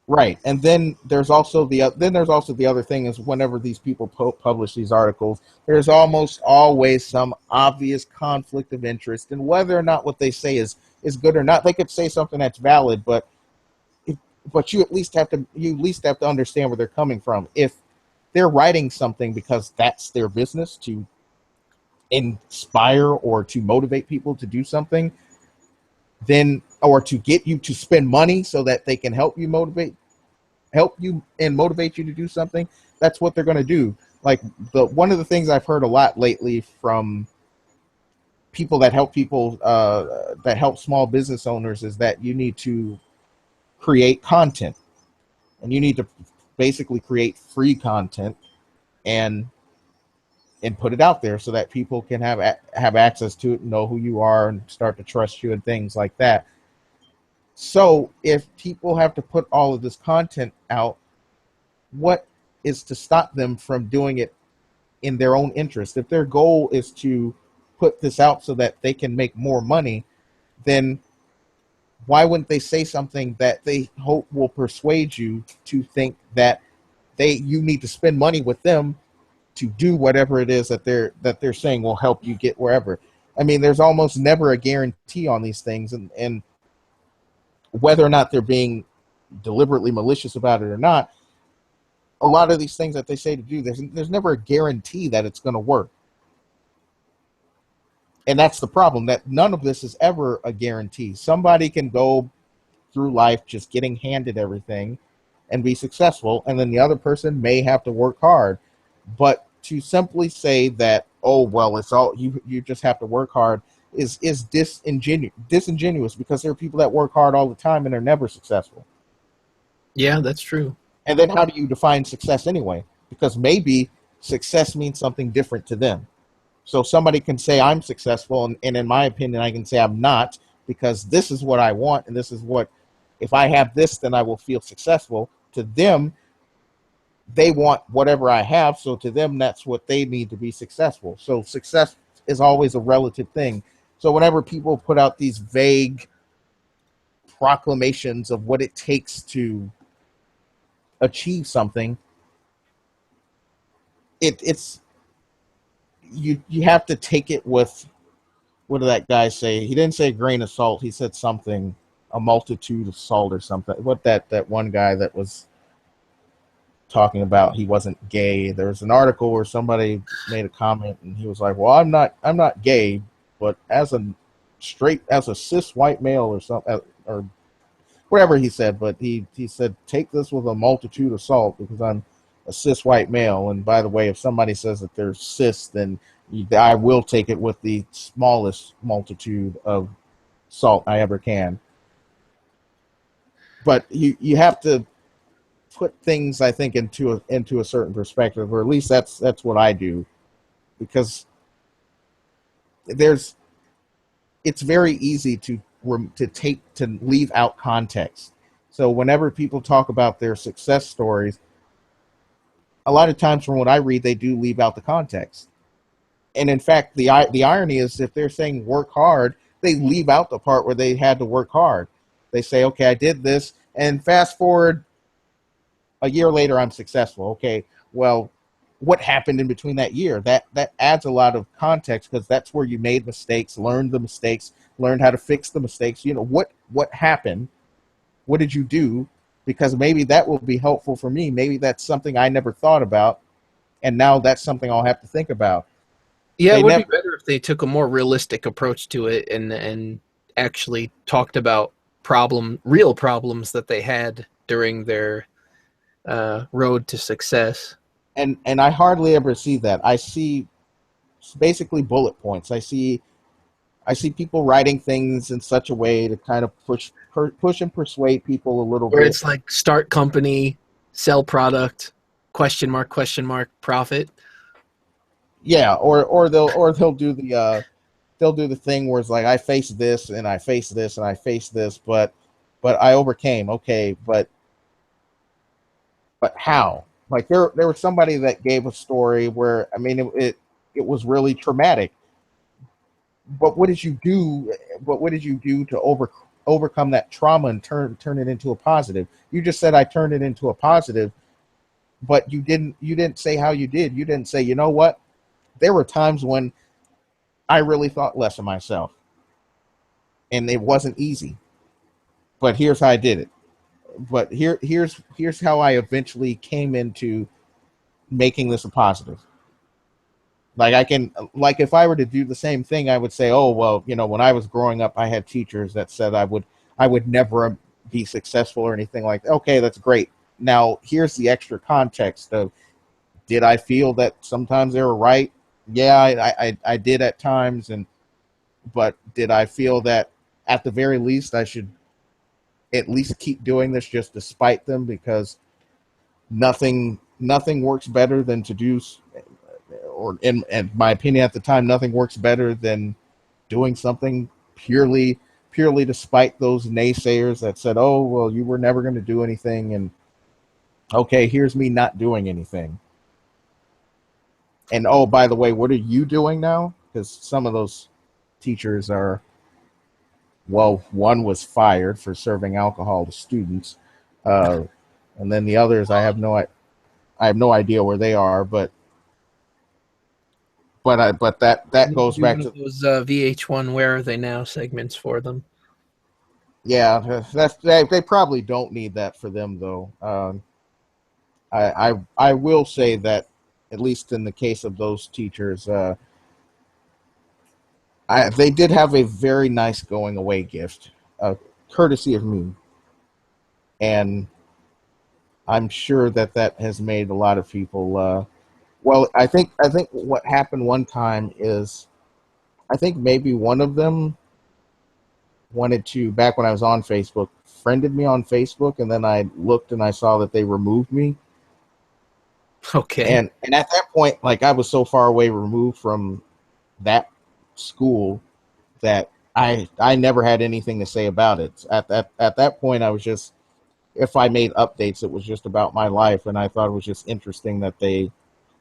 Right. And then there's also the other thing is, whenever these people publish these articles, there's almost always some obvious conflict of interest, and whether or not what they say is good or not. They could say something that's valid, but you at least have to understand where they're coming from. If they're writing something because that's their business, to inspire or to motivate people to do something, then, or to get you to spend money so that they can help you and motivate you to do something, that's what they're going to do. Like, one of the things I've heard a lot lately from people that help small business owners is that you need to create content, and you need to basically create free content and put it out there so that people can have access to it and know who you are and start to trust you and things like that. So if people have to put all of this content out, what is to stop them from doing it in their own interest? If their goal is to put this out so that they can make more money, then why wouldn't they say something that they hope will persuade you to think that you need to spend money with them to do whatever it is that they're saying will help you get wherever? I mean, there's almost never a guarantee on these things, and whether or not they're being deliberately malicious about it or not, a lot of these things that they say to do, there's never a guarantee that it's going to work. And that's the problem, that none of this is ever a guarantee. Somebody can go through life just getting handed everything and be successful, and then the other person may have to work hard. But to simply say that, oh, well, it's all you just have to work hard is disingenuous, because there are people that work hard all the time and are never successful. Yeah, that's true. And then how do you define success anyway? Because maybe success means something different to them. So somebody can say I'm successful, and in my opinion, I can say I'm not, because this is what I want, and this is what, if I have this, then I will feel successful. To them, they want whatever I have, so to them, that's what they need to be successful. So success is always a relative thing. So whenever people put out these vague proclamations of what it takes to achieve something, it's you have to take it with, what did that guy say? He didn't say a grain of salt. He said something, a multitude of salt or something. What that one guy that was talking about he wasn't gay. There was an article where somebody made a comment and he was like, well, I'm not gay, but as a cis white male or something, or whatever he said, but he said, take this with a multitude of salt, because I'm a cis white male. And by the way, if somebody says that they're cis, then I will take it with the smallest multitude of salt I ever can. But you have to put things, I think, into a certain perspective, or at least that's what I do, because it's very easy to leave out context. So whenever people talk about their success stories, a lot of times from what I read, they do leave out the context. And in fact, the irony is, if they're saying work hard, they leave out the part where they had to work hard. They say, okay, I did this, and fast forward a year later, I'm successful. Okay, well, what happened in between that year? That adds a lot of context, because that's where you made mistakes, learned the mistakes, learned how to fix the mistakes. You know, what happened? What did you do? Because maybe that will be helpful for me. Maybe that's something I never thought about, and now that's something I'll have to think about. Yeah, it would be better if they took a more realistic approach to it and actually talked about real problems that they had during their road to success. And I hardly ever see that. I see basically bullet points. I see people writing things in such a way to kind of push and persuade people a little bit. Where it's like, start company, sell product, question mark, profit. Yeah, or they'll do the thing where it's like, I face this and I face this and I face this, but I overcame. Okay, but how? Like there was somebody that gave a story where, I mean, it was really traumatic. But what did you do? But what did you do to overcome that trauma and turn it into a positive? You just said I turned it into a positive, but you didn't say how you did. You didn't say, you know what? There were times when I really thought less of myself, and it wasn't easy. But here's how I did it. But here's how I eventually came into making this a positive. Like if I were to do the same thing, I would say, oh, well, you know, when I was growing up, I had teachers that said I would never be successful or anything like that. Okay, that's great. Now here's the extra context of, did I feel that sometimes they were right? Yeah, I did at times, and but did I feel that at the very least I should at least keep doing this just despite them, because nothing works better than to do, or in my opinion at the time, nothing works better than doing something purely despite those naysayers that said, oh well, you were never going to do anything, and okay, here's me not doing anything. And oh, by the way, what are you doing now? Because some of those teachers are, well, one was fired for serving alcohol to students, and then the others, I have no idea where they are, but that goes Do one back of to, those VH1 "Where Are They Now" segments for them. yeah, they probably don't need that for them though. I will say that at least in the case of those teachers, they did have a very nice going away gift, courtesy of me, and I'm sure that has made a lot of people. Well, I think what happened one time is, I think maybe one of them wanted to, back when I was on Facebook, friended me on Facebook, and then I looked and I saw that they removed me. Okay. And at that point, like, I was so far away removed from that school that I never had anything to say about it. At that point, I was just, if I made updates, it was just about my life, and I thought it was just interesting that they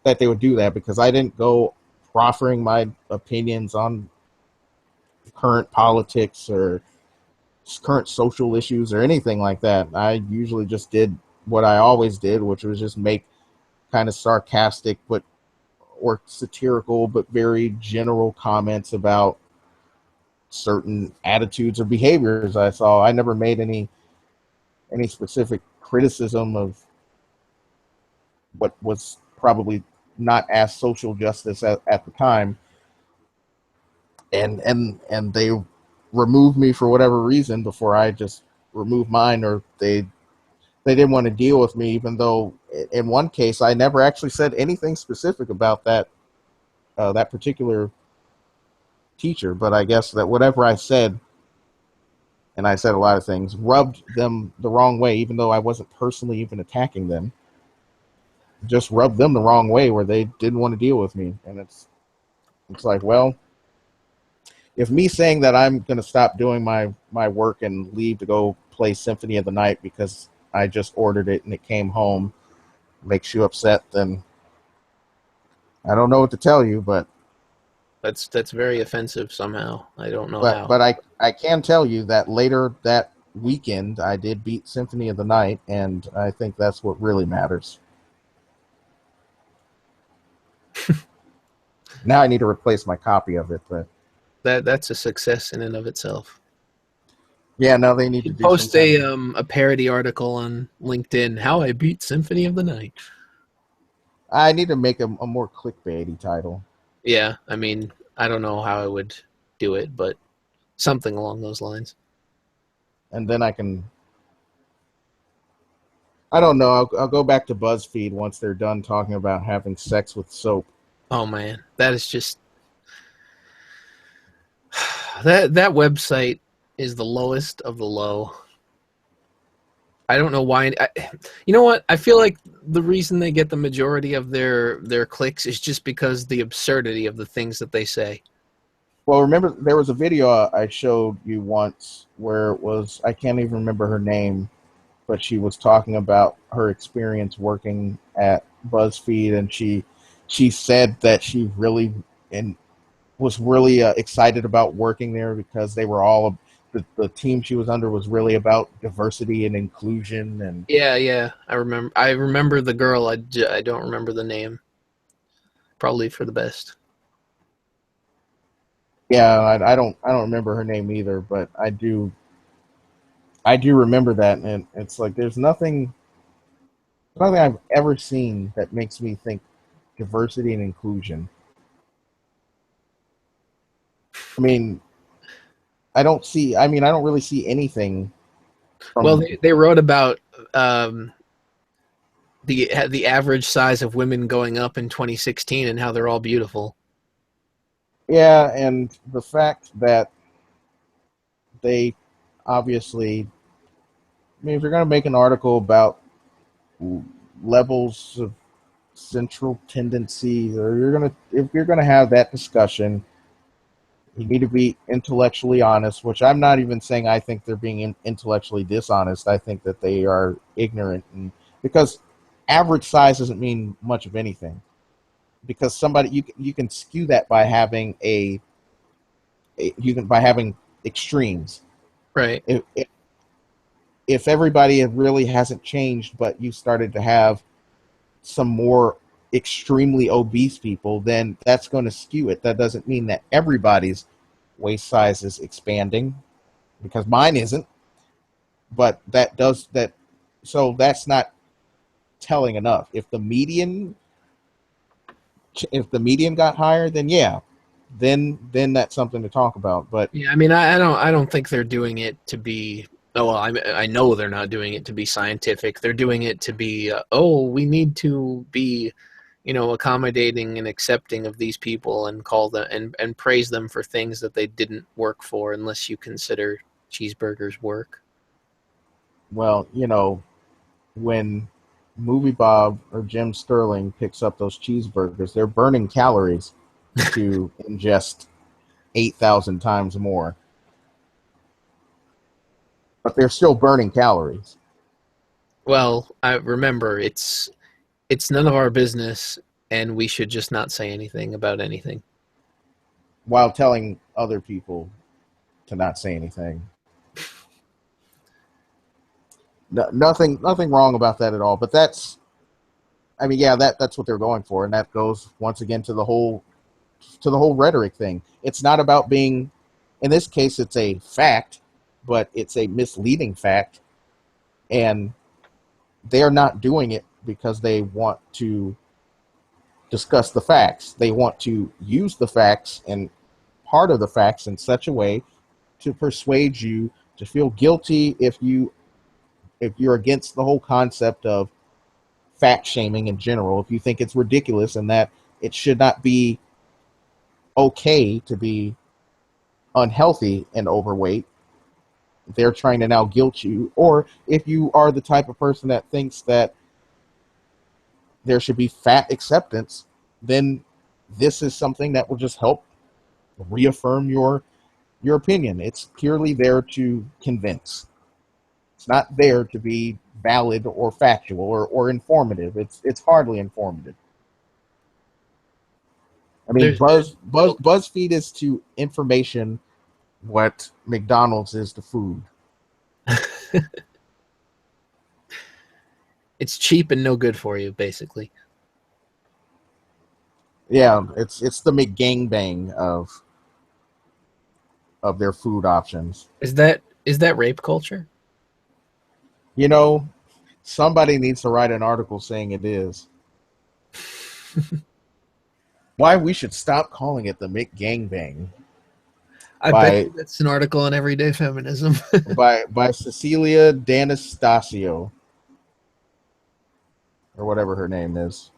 would do that, because I didn't go proffering my opinions on current politics or current social issues or anything like that. I usually just did what I always did, which was just make kind of sarcastic but or satirical but very general comments about certain attitudes or behaviors I saw. I never made any specific criticism of what was probably not as social justice at the time. And they removed me for whatever reason before I just removed mine, or they didn't want to deal with me, even though in one case I never actually said anything specific about that particular teacher. But I guess that whatever I said, and I said a lot of things, rubbed them the wrong way, even though I wasn't personally even attacking them. Just rubbed them the wrong way where they didn't want to deal with me. And it's like, well, if me saying that I'm going to stop doing my work and leave to go play Symphony of the Night because I just ordered it and it came home makes you upset, then I don't know what to tell you. But That's very offensive somehow. I don't know but how. but I can tell you that later that weekend I did beat Symphony of the Night, and I think that's what really matters. Now I need to replace my copy of it, but That's a success in and of itself. yeah, now they need You to should do some post kind of. a parody article on LinkedIn, "How I Beat Symphony of the Night." I need to make a more clickbaity title. Yeah, I mean, I don't know how I would do it, but something along those lines. And then I can. I don't know. I'll go back to BuzzFeed once they're done talking about having sex with soap. Oh man, that is just that website is the lowest of the low. I don't know why. You know what? I feel like the reason they get the majority of their clicks is just because the absurdity of the things that they say. Well, remember there was a video I showed you once where it was, I can't even remember her name, but she was talking about her experience working at BuzzFeed, and she said that she really and was really excited about working there because they were all, the team she was under was really about diversity and inclusion. And Yeah, yeah, I remember. I remember the girl. I don't remember the name. Probably for the best. yeah, I don't remember her name either, but I do remember that. And it's like nothing I've ever seen that makes me think diversity and inclusion. I mean, I don't really see anything Well, from. they wrote about um, the average size of women going up in 2016 and how they're all beautiful. Yeah, and the fact that they obviously, I mean, if you're going to make an article about levels of central tendencies, or if you're going to have that discussion, you need to be intellectually honest, which I'm not even saying I think they're being intellectually dishonest. I think that they are ignorant, and because average size doesn't mean much of anything. Because somebody you can skew that by having by having extremes. Right. If everybody really hasn't changed, but you started to have some more extremely obese people, then that's going to skew it. That doesn't mean that everybody's waist size is expanding, because mine isn't. But that does that. So that's not telling enough. If the median got higher, then yeah, then that's something to talk about. But Yeah, I mean, I don't think they're doing it to be. Oh well, I know they're not doing it to be scientific. They're doing it to be. We need to be, accommodating and accepting of these people and call them and praise them for things that they didn't work for, unless you consider cheeseburgers work. well, when Movie Bob or Jim Sterling picks up those cheeseburgers, they're burning calories to ingest 8,000 times more, but they're still burning calories Well, I remember it's none of our business, and we should just not say anything about anything. while telling other people to not say anything. Nothing wrong about that at all. But I mean, yeah, that's what they're going for, and that goes once again to the whole rhetoric thing. It's not about being, in this case, it's a fact, but it's a misleading fact, and they're not doing it because they want to discuss the facts. They want to use the facts and part of the facts in such a way to persuade you to feel guilty if you're against the whole concept of fat shaming in general, if you think it's ridiculous and that it should not be okay to be unhealthy and overweight, they're trying to now guilt you. Or if you are the type of person that thinks that there should be fat acceptance, then this is something that will just help reaffirm your opinion. It's purely there to convince. It's not there to be valid or factual or informative. It's hardly informative. I mean, There's little. BuzzFeed is to information what McDonald's is to food. It's cheap and no good for you, basically. Yeah, it's the McGangbang of their food options. Is that rape culture? You know, somebody needs to write an article saying it is. Why we should stop calling it the McGangbang I bet by you that's an article on everyday feminism. by Cecilia D'Anastasio or whatever her name is.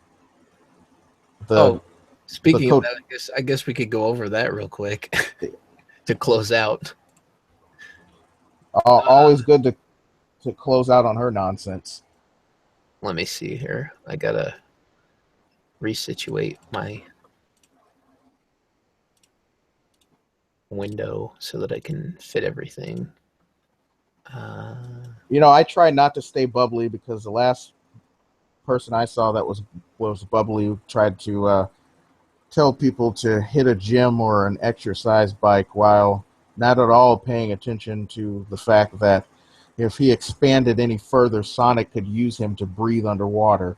The Oh, the speaking of code. that, I guess we could go over that real quick to close out. Always good to close out on her nonsense. Let me see here. I gotta resituate my window so that I can fit everything. Uh, I try not to stay bubbly because the last person I saw that was bubbly tried to tell people to hit a gym or an exercise bike while not at all paying attention to the fact that if he expanded any further, Sonic could use him to breathe underwater.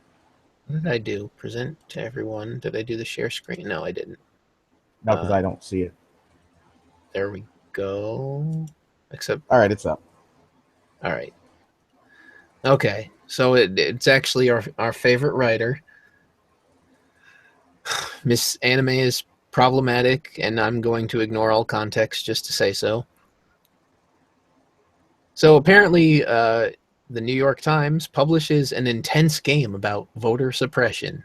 what did I do? Present to everyone. Did I do the share screen? No, I didn't. No, because Uh, I don't see it. there we go. Except, All right, it's up. all right. Okay, so it's actually our favorite writer. Miss Anime is problematic, and I'm going to ignore all context just to say so. So apparently, the New York Times publishes an intense game about voter suppression.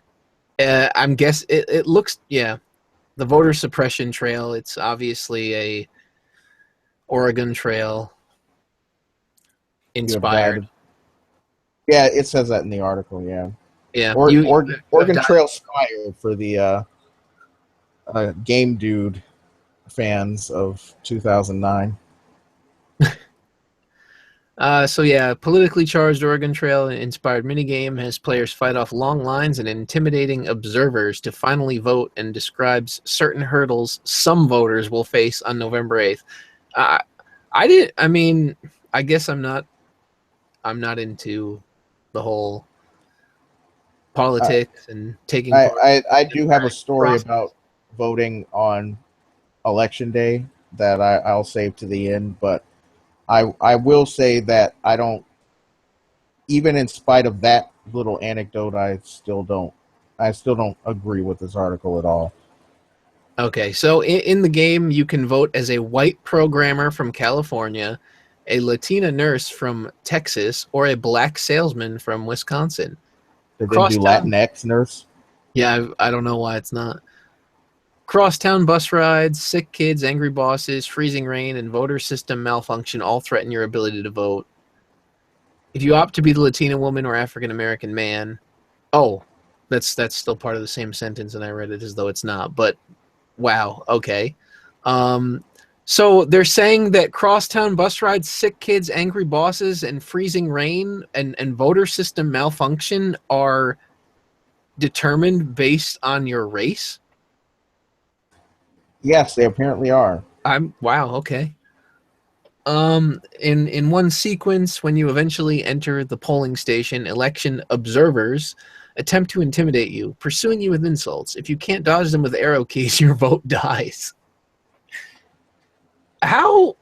I'm guess it looks, yeah. the voter suppression trail. It's obviously a Oregon Trail You have inspired. died. Yeah, it says that in the article. Yeah, Yeah, you have Oregon died. Trail Spire for the Game Dude fans of 2009. So yeah, politically charged Oregon Trail inspired minigame has players fight off long lines and intimidating observers to finally vote, and describes certain hurdles some voters will face on November 8th. Uh, I did. I mean, I guess I'm not. I'm not into the whole I, politics and taking part I in the do have a democratic story process. about voting on election day that I'll save to the end, but I will say that I don't, even in spite of that little anecdote, I still don't agree with this article at all. Okay, so in the game, you can vote as a white programmer from California, a Latina nurse from Texas, or a black salesman from Wisconsin. They didn't do Crosstown, Latinx, nurse. yeah, I don't know why it's not. Crosstown bus rides, sick kids, angry bosses, freezing rain, and voter system malfunction all threaten your ability to vote. If you opt to be the Latina woman or African American man, oh, that's still part of the same sentence, and I read it as though it's not. But wow, okay. Um, so they're saying that crosstown bus rides, sick kids, angry bosses, and freezing rain and voter system malfunction are determined based on your race. Yes, they apparently are. I'm wow, okay. In one sequence, when you eventually enter the polling station, election observers attempt to intimidate you, pursuing you with insults. If you can't dodge them with arrow keys, your vote dies. How?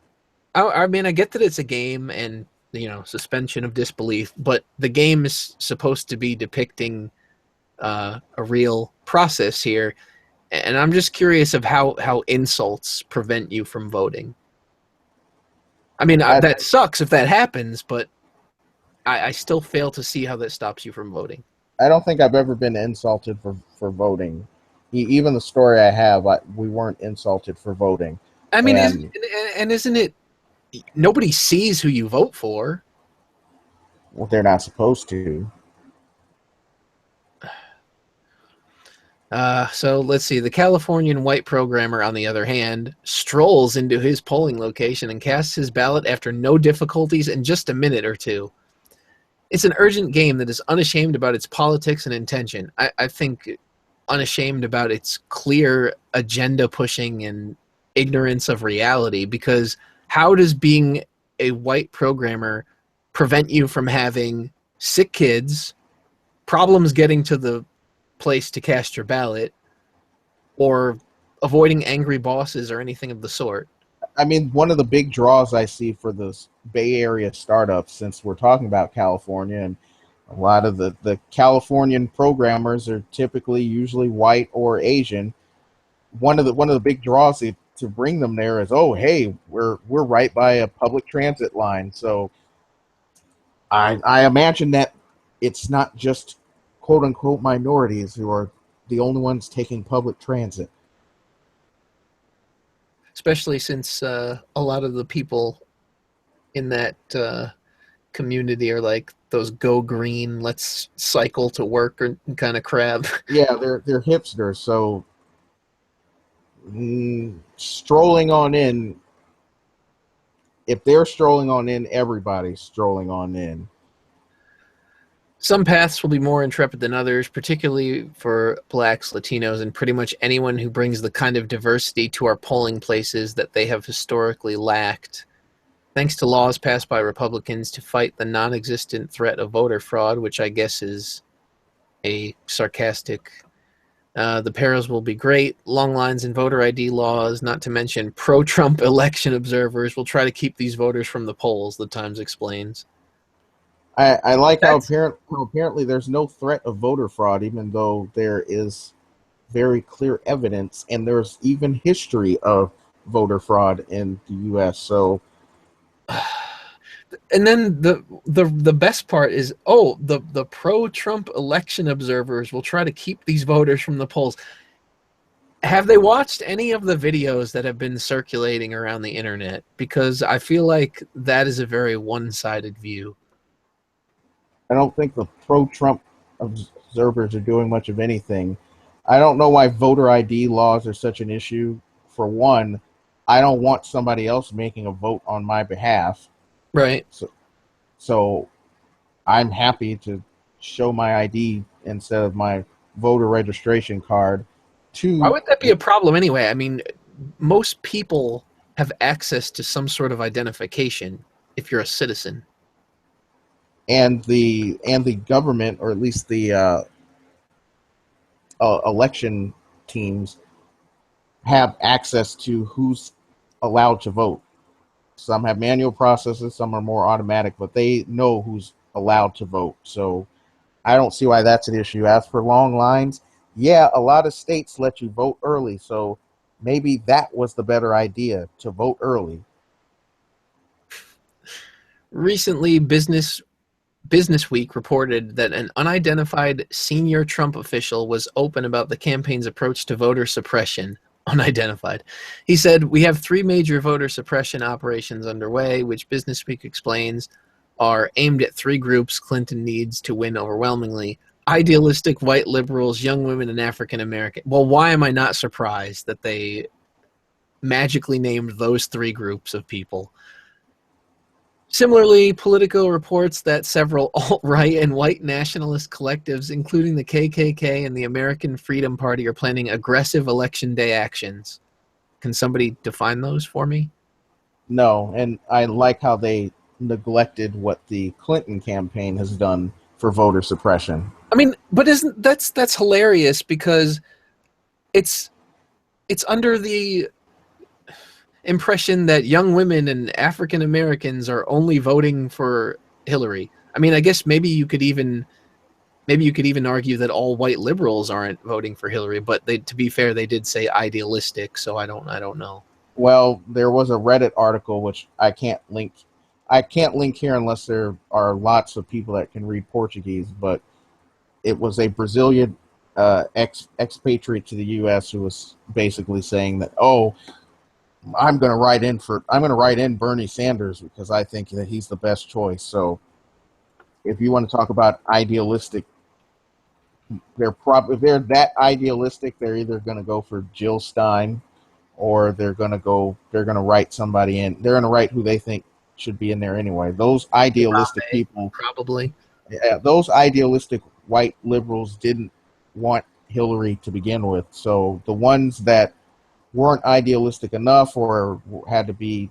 I mean, I get that it's a game and suspension of disbelief, but the game is supposed to be depicting a real process here, and I'm just curious of how insults prevent you from voting. I mean, I that sucks if that happens, but I still fail to see how that stops you from voting. I don't think I've ever been insulted for voting. Even the story I have, we weren't insulted for voting, I mean, and isn't it? Nobody sees who you vote for. well, they're not supposed to. So let's see. The Californian white programmer, on the other hand, strolls into his polling location and casts his ballot after no difficulties in just a minute or two. It's an urgent game that is unashamed about its politics and intention. I think unashamed about its clear agenda pushing and ignorance of reality, because how does being a white programmer prevent you from having sick kids, problems getting to the place to cast your ballot, or avoiding angry bosses or anything of the sort? I mean, one of the big draws I see for those Bay Area startups, since we're talking about California, and a lot of the Californian programmers are typically usually white or Asian. One of the big draws to bring them there is, oh, hey, we're right by a public transit line, so I imagine that it's not just quote unquote minorities who are the only ones taking public transit. Especially since a lot of the people in that community are like those go green, let's cycle to work or kind of crap. Yeah, they're hipsters, so strolling on in. If they're strolling on in, everybody's strolling on in. Some paths will be more intrepid than others, particularly for blacks, Latinos, and pretty much anyone who brings the kind of diversity to our polling places that they have historically lacked. Thanks to laws passed by Republicans to fight the non-existent threat of voter fraud, which I guess is a sarcastic, the perils will be great. Long lines in voter ID laws, not to mention pro-Trump election observers, will try to keep these voters from the polls, the Times explains. I like how That's apparently there's no threat of voter fraud, even though there is very clear evidence, and there's even history of voter fraud in the U.S. So and then the best part is, oh, the pro-Trump election observers will try to keep these voters from the polls. Have they watched any of the videos that have been circulating around the internet? Because I feel like that is a very one-sided view. I don't think the pro-Trump observers are doing much of anything. I don't know why voter ID laws are such an issue. For one, I don't want somebody else making a vote on my behalf. Right. So I'm happy to show my ID instead of my voter registration card Why to would that be a problem anyway? I mean, most people have access to some sort of identification if you're a citizen. and the government, or at least the election teams, have access to who's allowed to vote. Some have manual processes, some are more automatic, but they know who's allowed to vote. So I don't see why that's an issue. As for long lines, yeah, a lot of states let you vote early, so maybe that was the better idea, to vote early. Recently, Business Week reported that an unidentified senior Trump official was open about the campaign's approach to voter suppression. Unidentified. He said, "We have 3 major voter suppression operations underway, which Business Week explains are aimed at 3 groups Clinton needs to win overwhelmingly: idealistic white liberals, young women, and African American." Well, why am I not surprised that they magically named those 3 groups of people? Similarly, Politico reports that several alt-right and white nationalist collectives, including the KKK and the American Freedom Party, are planning aggressive Election Day actions. Can somebody define those for me? No, and I like how they neglected what the Clinton campaign has done for voter suppression. I mean, but isn't that's hilarious because it's under the impression that young women and African Americans are only voting for Hillary. I mean, I guess maybe you could even argue that all white liberals aren't voting for Hillary, but to be fair, they did say idealistic, so I don't know. Well, there was a Reddit article which I can't link. I can't link here unless there are lots of people that can read Portuguese. But it was a Brazilian expatriate to the U.S. who was basically saying that, "Oh, I'm going to write in Bernie Sanders because I think that he's the best choice." So, if you want to talk about idealistic, if they're that idealistic, they're either going to go for Jill Stein, or they're going to write somebody in. They're going to write who they think should be in there anyway. Those idealistic people, probably. Yeah, those idealistic white liberals didn't want Hillary to begin with. So the ones that weren't idealistic enough or had to be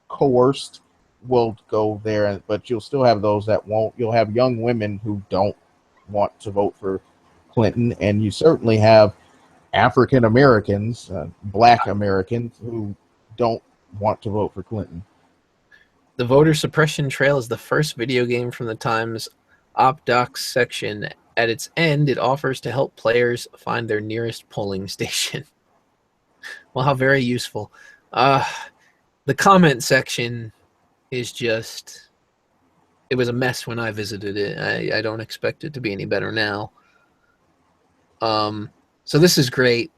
coerced will go there. But you'll still have those that won't. You'll have young women who don't want to vote for Clinton, and you certainly have African Americans, Black Americans, who don't want to vote for Clinton. The voter suppression trail is the first video game from the Times OpDocs section. At its end, it offers to help players find their nearest polling station. Well, how very useful. The comment section is just... It was a mess when I visited it. I don't expect it to be any better now. So this is great.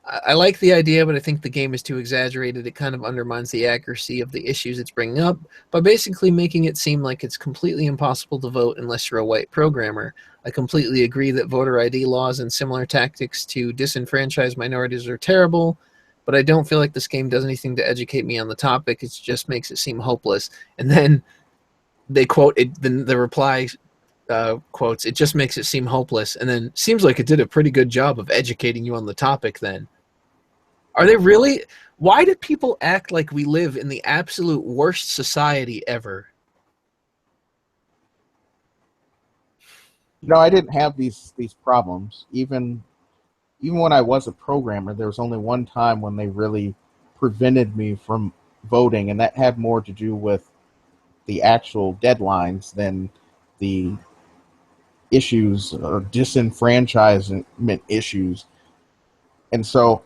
I like the idea, but I think the game is too exaggerated. It kind of undermines the accuracy of the issues it's bringing up by basically making it seem like it's completely impossible to vote unless you're a white programmer. I completely agree that voter ID laws and similar tactics to disenfranchise minorities are terrible, but I don't feel like this game does anything to educate me on the topic. It just makes it seem hopeless. And then they quote it. The reply quotes, "It just makes it seem hopeless," and then seems like it did a pretty good job of educating you on the topic. Then are they really? Why do people act like we live in the absolute worst society ever? I didn't have these problems. Even when I was a programmer, there was only one time when they really prevented me from voting, and that had more to do with the actual deadlines than the issues or disenfranchisement issues. And so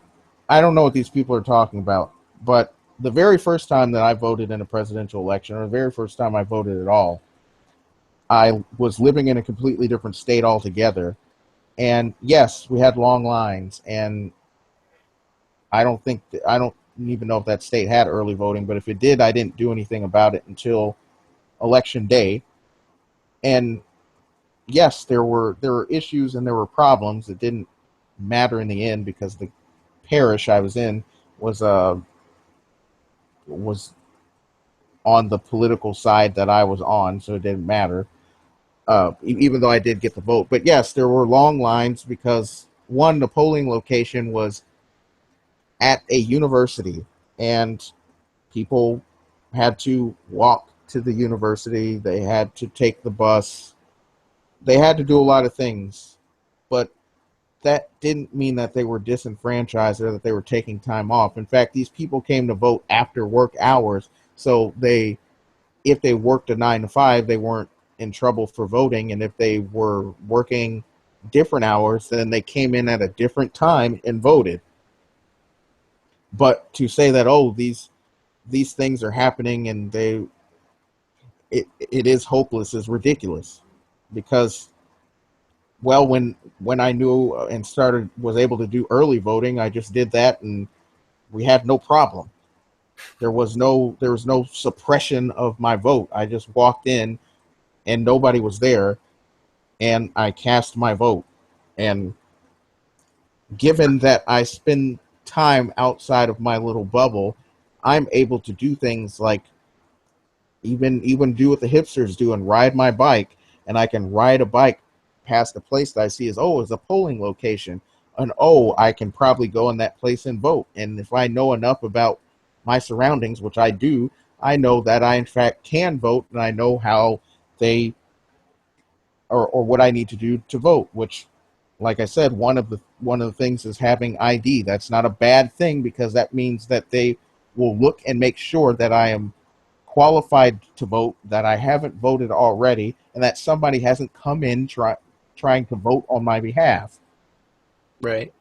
I don't know what these people are talking about, but the very first time that I voted in a presidential election, or the very first time I voted at all, I was living in a completely different state altogether. And yes, we had long lines, and I don't even know if that state had early voting, but if it did, I didn't do anything about it until election day. And yes, there were issues and there were problems. It didn't matter in the end because the parish I was in was was on the political side that I was on, so it didn't matter. Even though I did get the vote, but yes, there were long lines because one, the polling location was at a university, and people had to walk to the university. They had to take the bus. They had to do a lot of things, but that didn't mean that they were disenfranchised or that they were taking time off. In fact, these people came to vote after work hours, so if they worked a 9 to 5, they weren't in trouble for voting, and if they were working different hours, then they came in at a different time and voted. But to say that, oh, these things are happening and it is hopeless is ridiculous, because well, when I knew and was able to do early voting, I just did that and we had no problem. There was no suppression of my vote. I just walked in and nobody was there, and I cast my vote. And given that I spend time outside of my little bubble, I'm able to do things like even do what the hipsters do and ride my bike. And I can ride a bike past a place that I see as, oh, is a polling location, and oh, I can probably go in that place and vote. And if I know enough about my surroundings, which I do, I know that I in fact can vote, and I know how they or what I need to do to vote. Which, like I said, one of the things is having ID. That's not a bad thing, because that means that they will look and make sure that I am qualified to vote, that I haven't voted already, and that somebody hasn't come in trying to vote on my behalf. Right.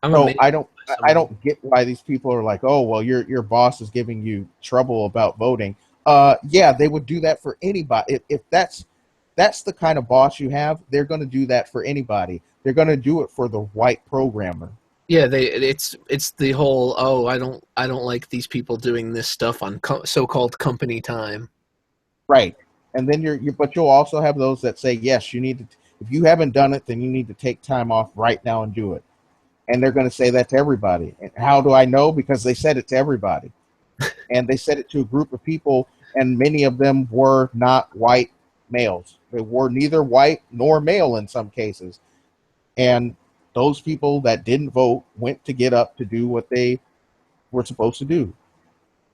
I'm So amazed by some I of these. don't get why these people are like, oh, well, your boss is giving you trouble about voting. Yeah, they would do that for anybody. If that's the kind of boss you have, they're going to do that for anybody. They're going to do it for the white programmer. Yeah, it's the whole, oh, I don't like these people doing this stuff on so-called company time. Right. And then but you'll also have those that say, yes, you need to, if you haven't done it, then you need to take time off right now and do it. And they're going to say that to everybody. And how do I know? Because they said it to everybody. And they said it to a group of people, and many of them were not white males. They were neither white nor male in some cases. And those people that didn't vote went to get up to do what they were supposed to do.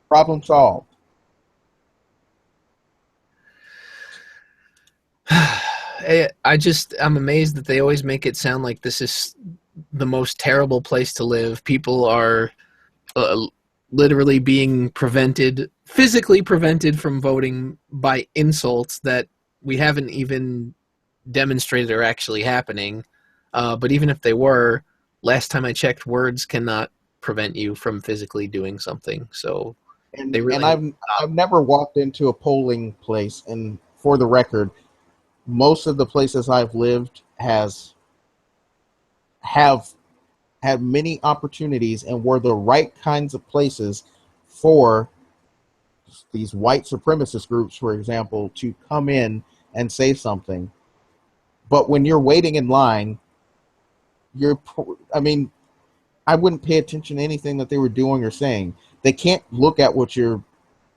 Problem solved. I'm amazed that they always make it sound like this is the most terrible place to live. People are uh, literally being physically prevented from voting by insults that we haven't even demonstrated are actually happening. But even if they were, last time I checked, words cannot prevent you from physically doing something. So they And really need to I've stop. never walked into a polling place, and for the record, most of the places I've lived have had many opportunities and were the right kinds of places for these white supremacist groups, for example, to come in and say something. But when you're waiting in line, I mean, I wouldn't pay attention to anything that they were doing or saying. They can't look at what you're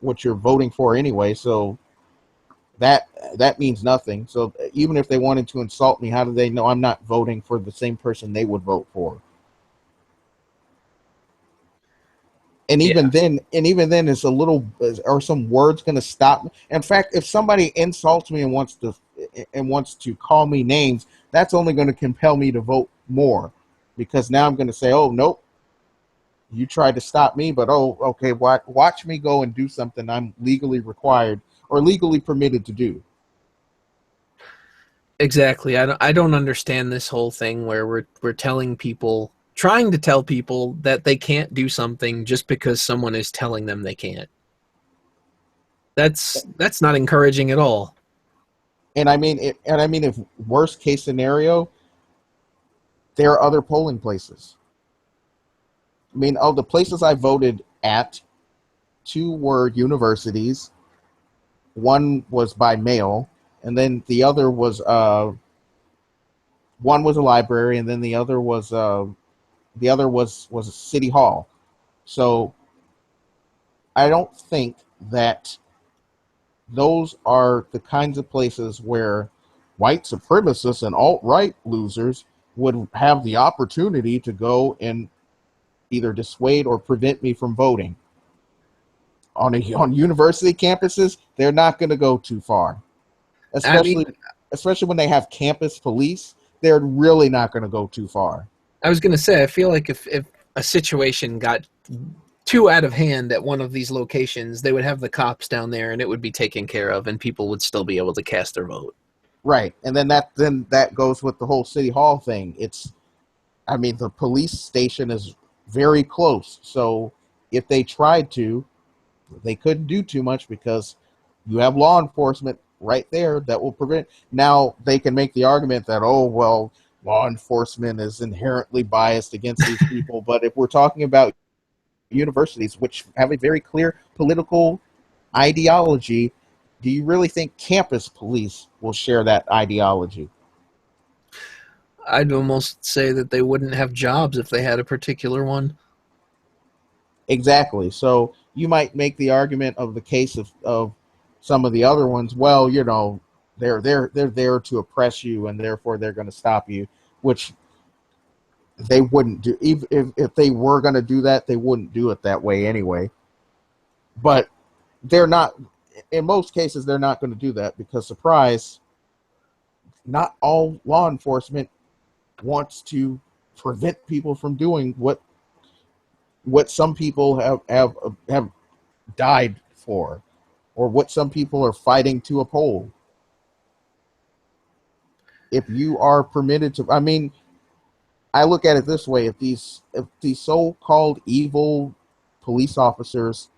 voting for anyway, so that that means nothing. So even if they wanted to insult me, how do they know I'm not voting for the same person they would vote for? Yeah, And even then, it's a little, are some words going to stop me? In fact, if somebody insults me and wants to call me names, that's only going to compel me to vote more, because now I'm going to say, oh, nope, you tried to stop me, but oh, okay, watch me go and do something I'm legally required or legally permitted to do. exactly. I don't understand this whole thing where we're telling people, trying to tell people that they can't do something just because someone is telling them they can't. That's not encouraging at all. And I mean, if worst case scenario, there are other polling places. I mean, of the places I voted at, two were universities. One was by mail, and then the other was one was a library, and then the other was a city hall. So I don't think that those are the kinds of places where white supremacists and alt-right losers would have the opportunity to go and either dissuade or prevent me from voting. On university campuses, they're not going to go too far, I mean, especially when they have campus police. They're really not going to go too far. I was going to say, I feel like if a situation got too out of hand at one of these locations, they would have the cops down there and it would be taken care of and people would still be able to cast their vote. Right. And then that goes with the whole city hall thing. I mean, the police station is very close. So if they tried to, they couldn't do too much because you have law enforcement right there that will prevent. Now they can make the argument that, oh, well, law enforcement is inherently biased against these people. But if we're talking about universities, which have a very clear political ideology, do you really think campus police will share that ideology? I'd almost say that they wouldn't have jobs if they had a particular one. Exactly. So you might make the argument of the case of some of the other ones. Well, they're there to oppress you, and therefore they're going to stop you, which they wouldn't do. If they were going to do that, they wouldn't do it that way anyway. But they're not. In most cases, they're not going to do that because, surprise, not all law enforcement wants to prevent people from doing what some people have died for, or what some people are fighting to uphold. If you are permitted to, I mean, I look at it this way: if these so-called evil police officers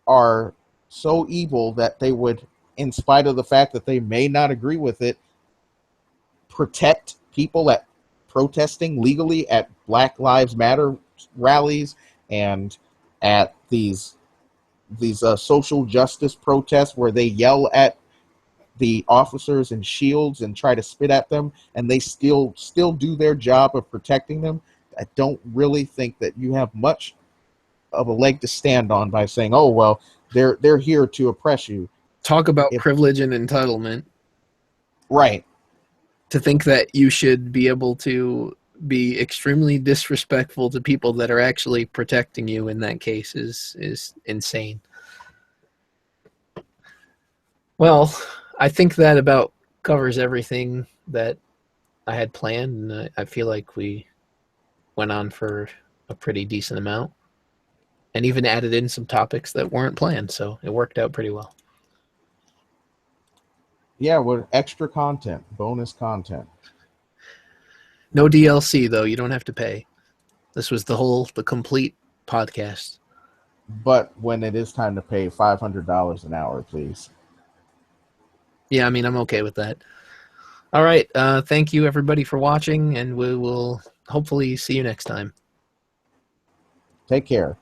are so evil that they would, in spite of the fact that they may not agree with it, protect people at protesting legally at Black Lives Matter rallies and at these social justice protests where they yell at the officers in shields and try to spit at them, and they still do their job of protecting them. I don't really think that you have much of a leg to stand on by saying, "Oh well, they're here to oppress you." Talk about privilege and entitlement. Right. To think that you should be able to be extremely disrespectful to people that are actually protecting you in that case is insane. Well, I think that about covers everything that I had planned, and I feel like we went on for a pretty decent amount and even added in some topics that weren't planned, so it worked out pretty well. Yeah, with extra content, bonus content. No DLC, though. You don't have to pay. This was the complete podcast. But when it is time to pay $500 an hour, please. Yeah, I mean, I'm okay with that. All right. Thank you, everybody, for watching, and we will hopefully see you next time. Take care.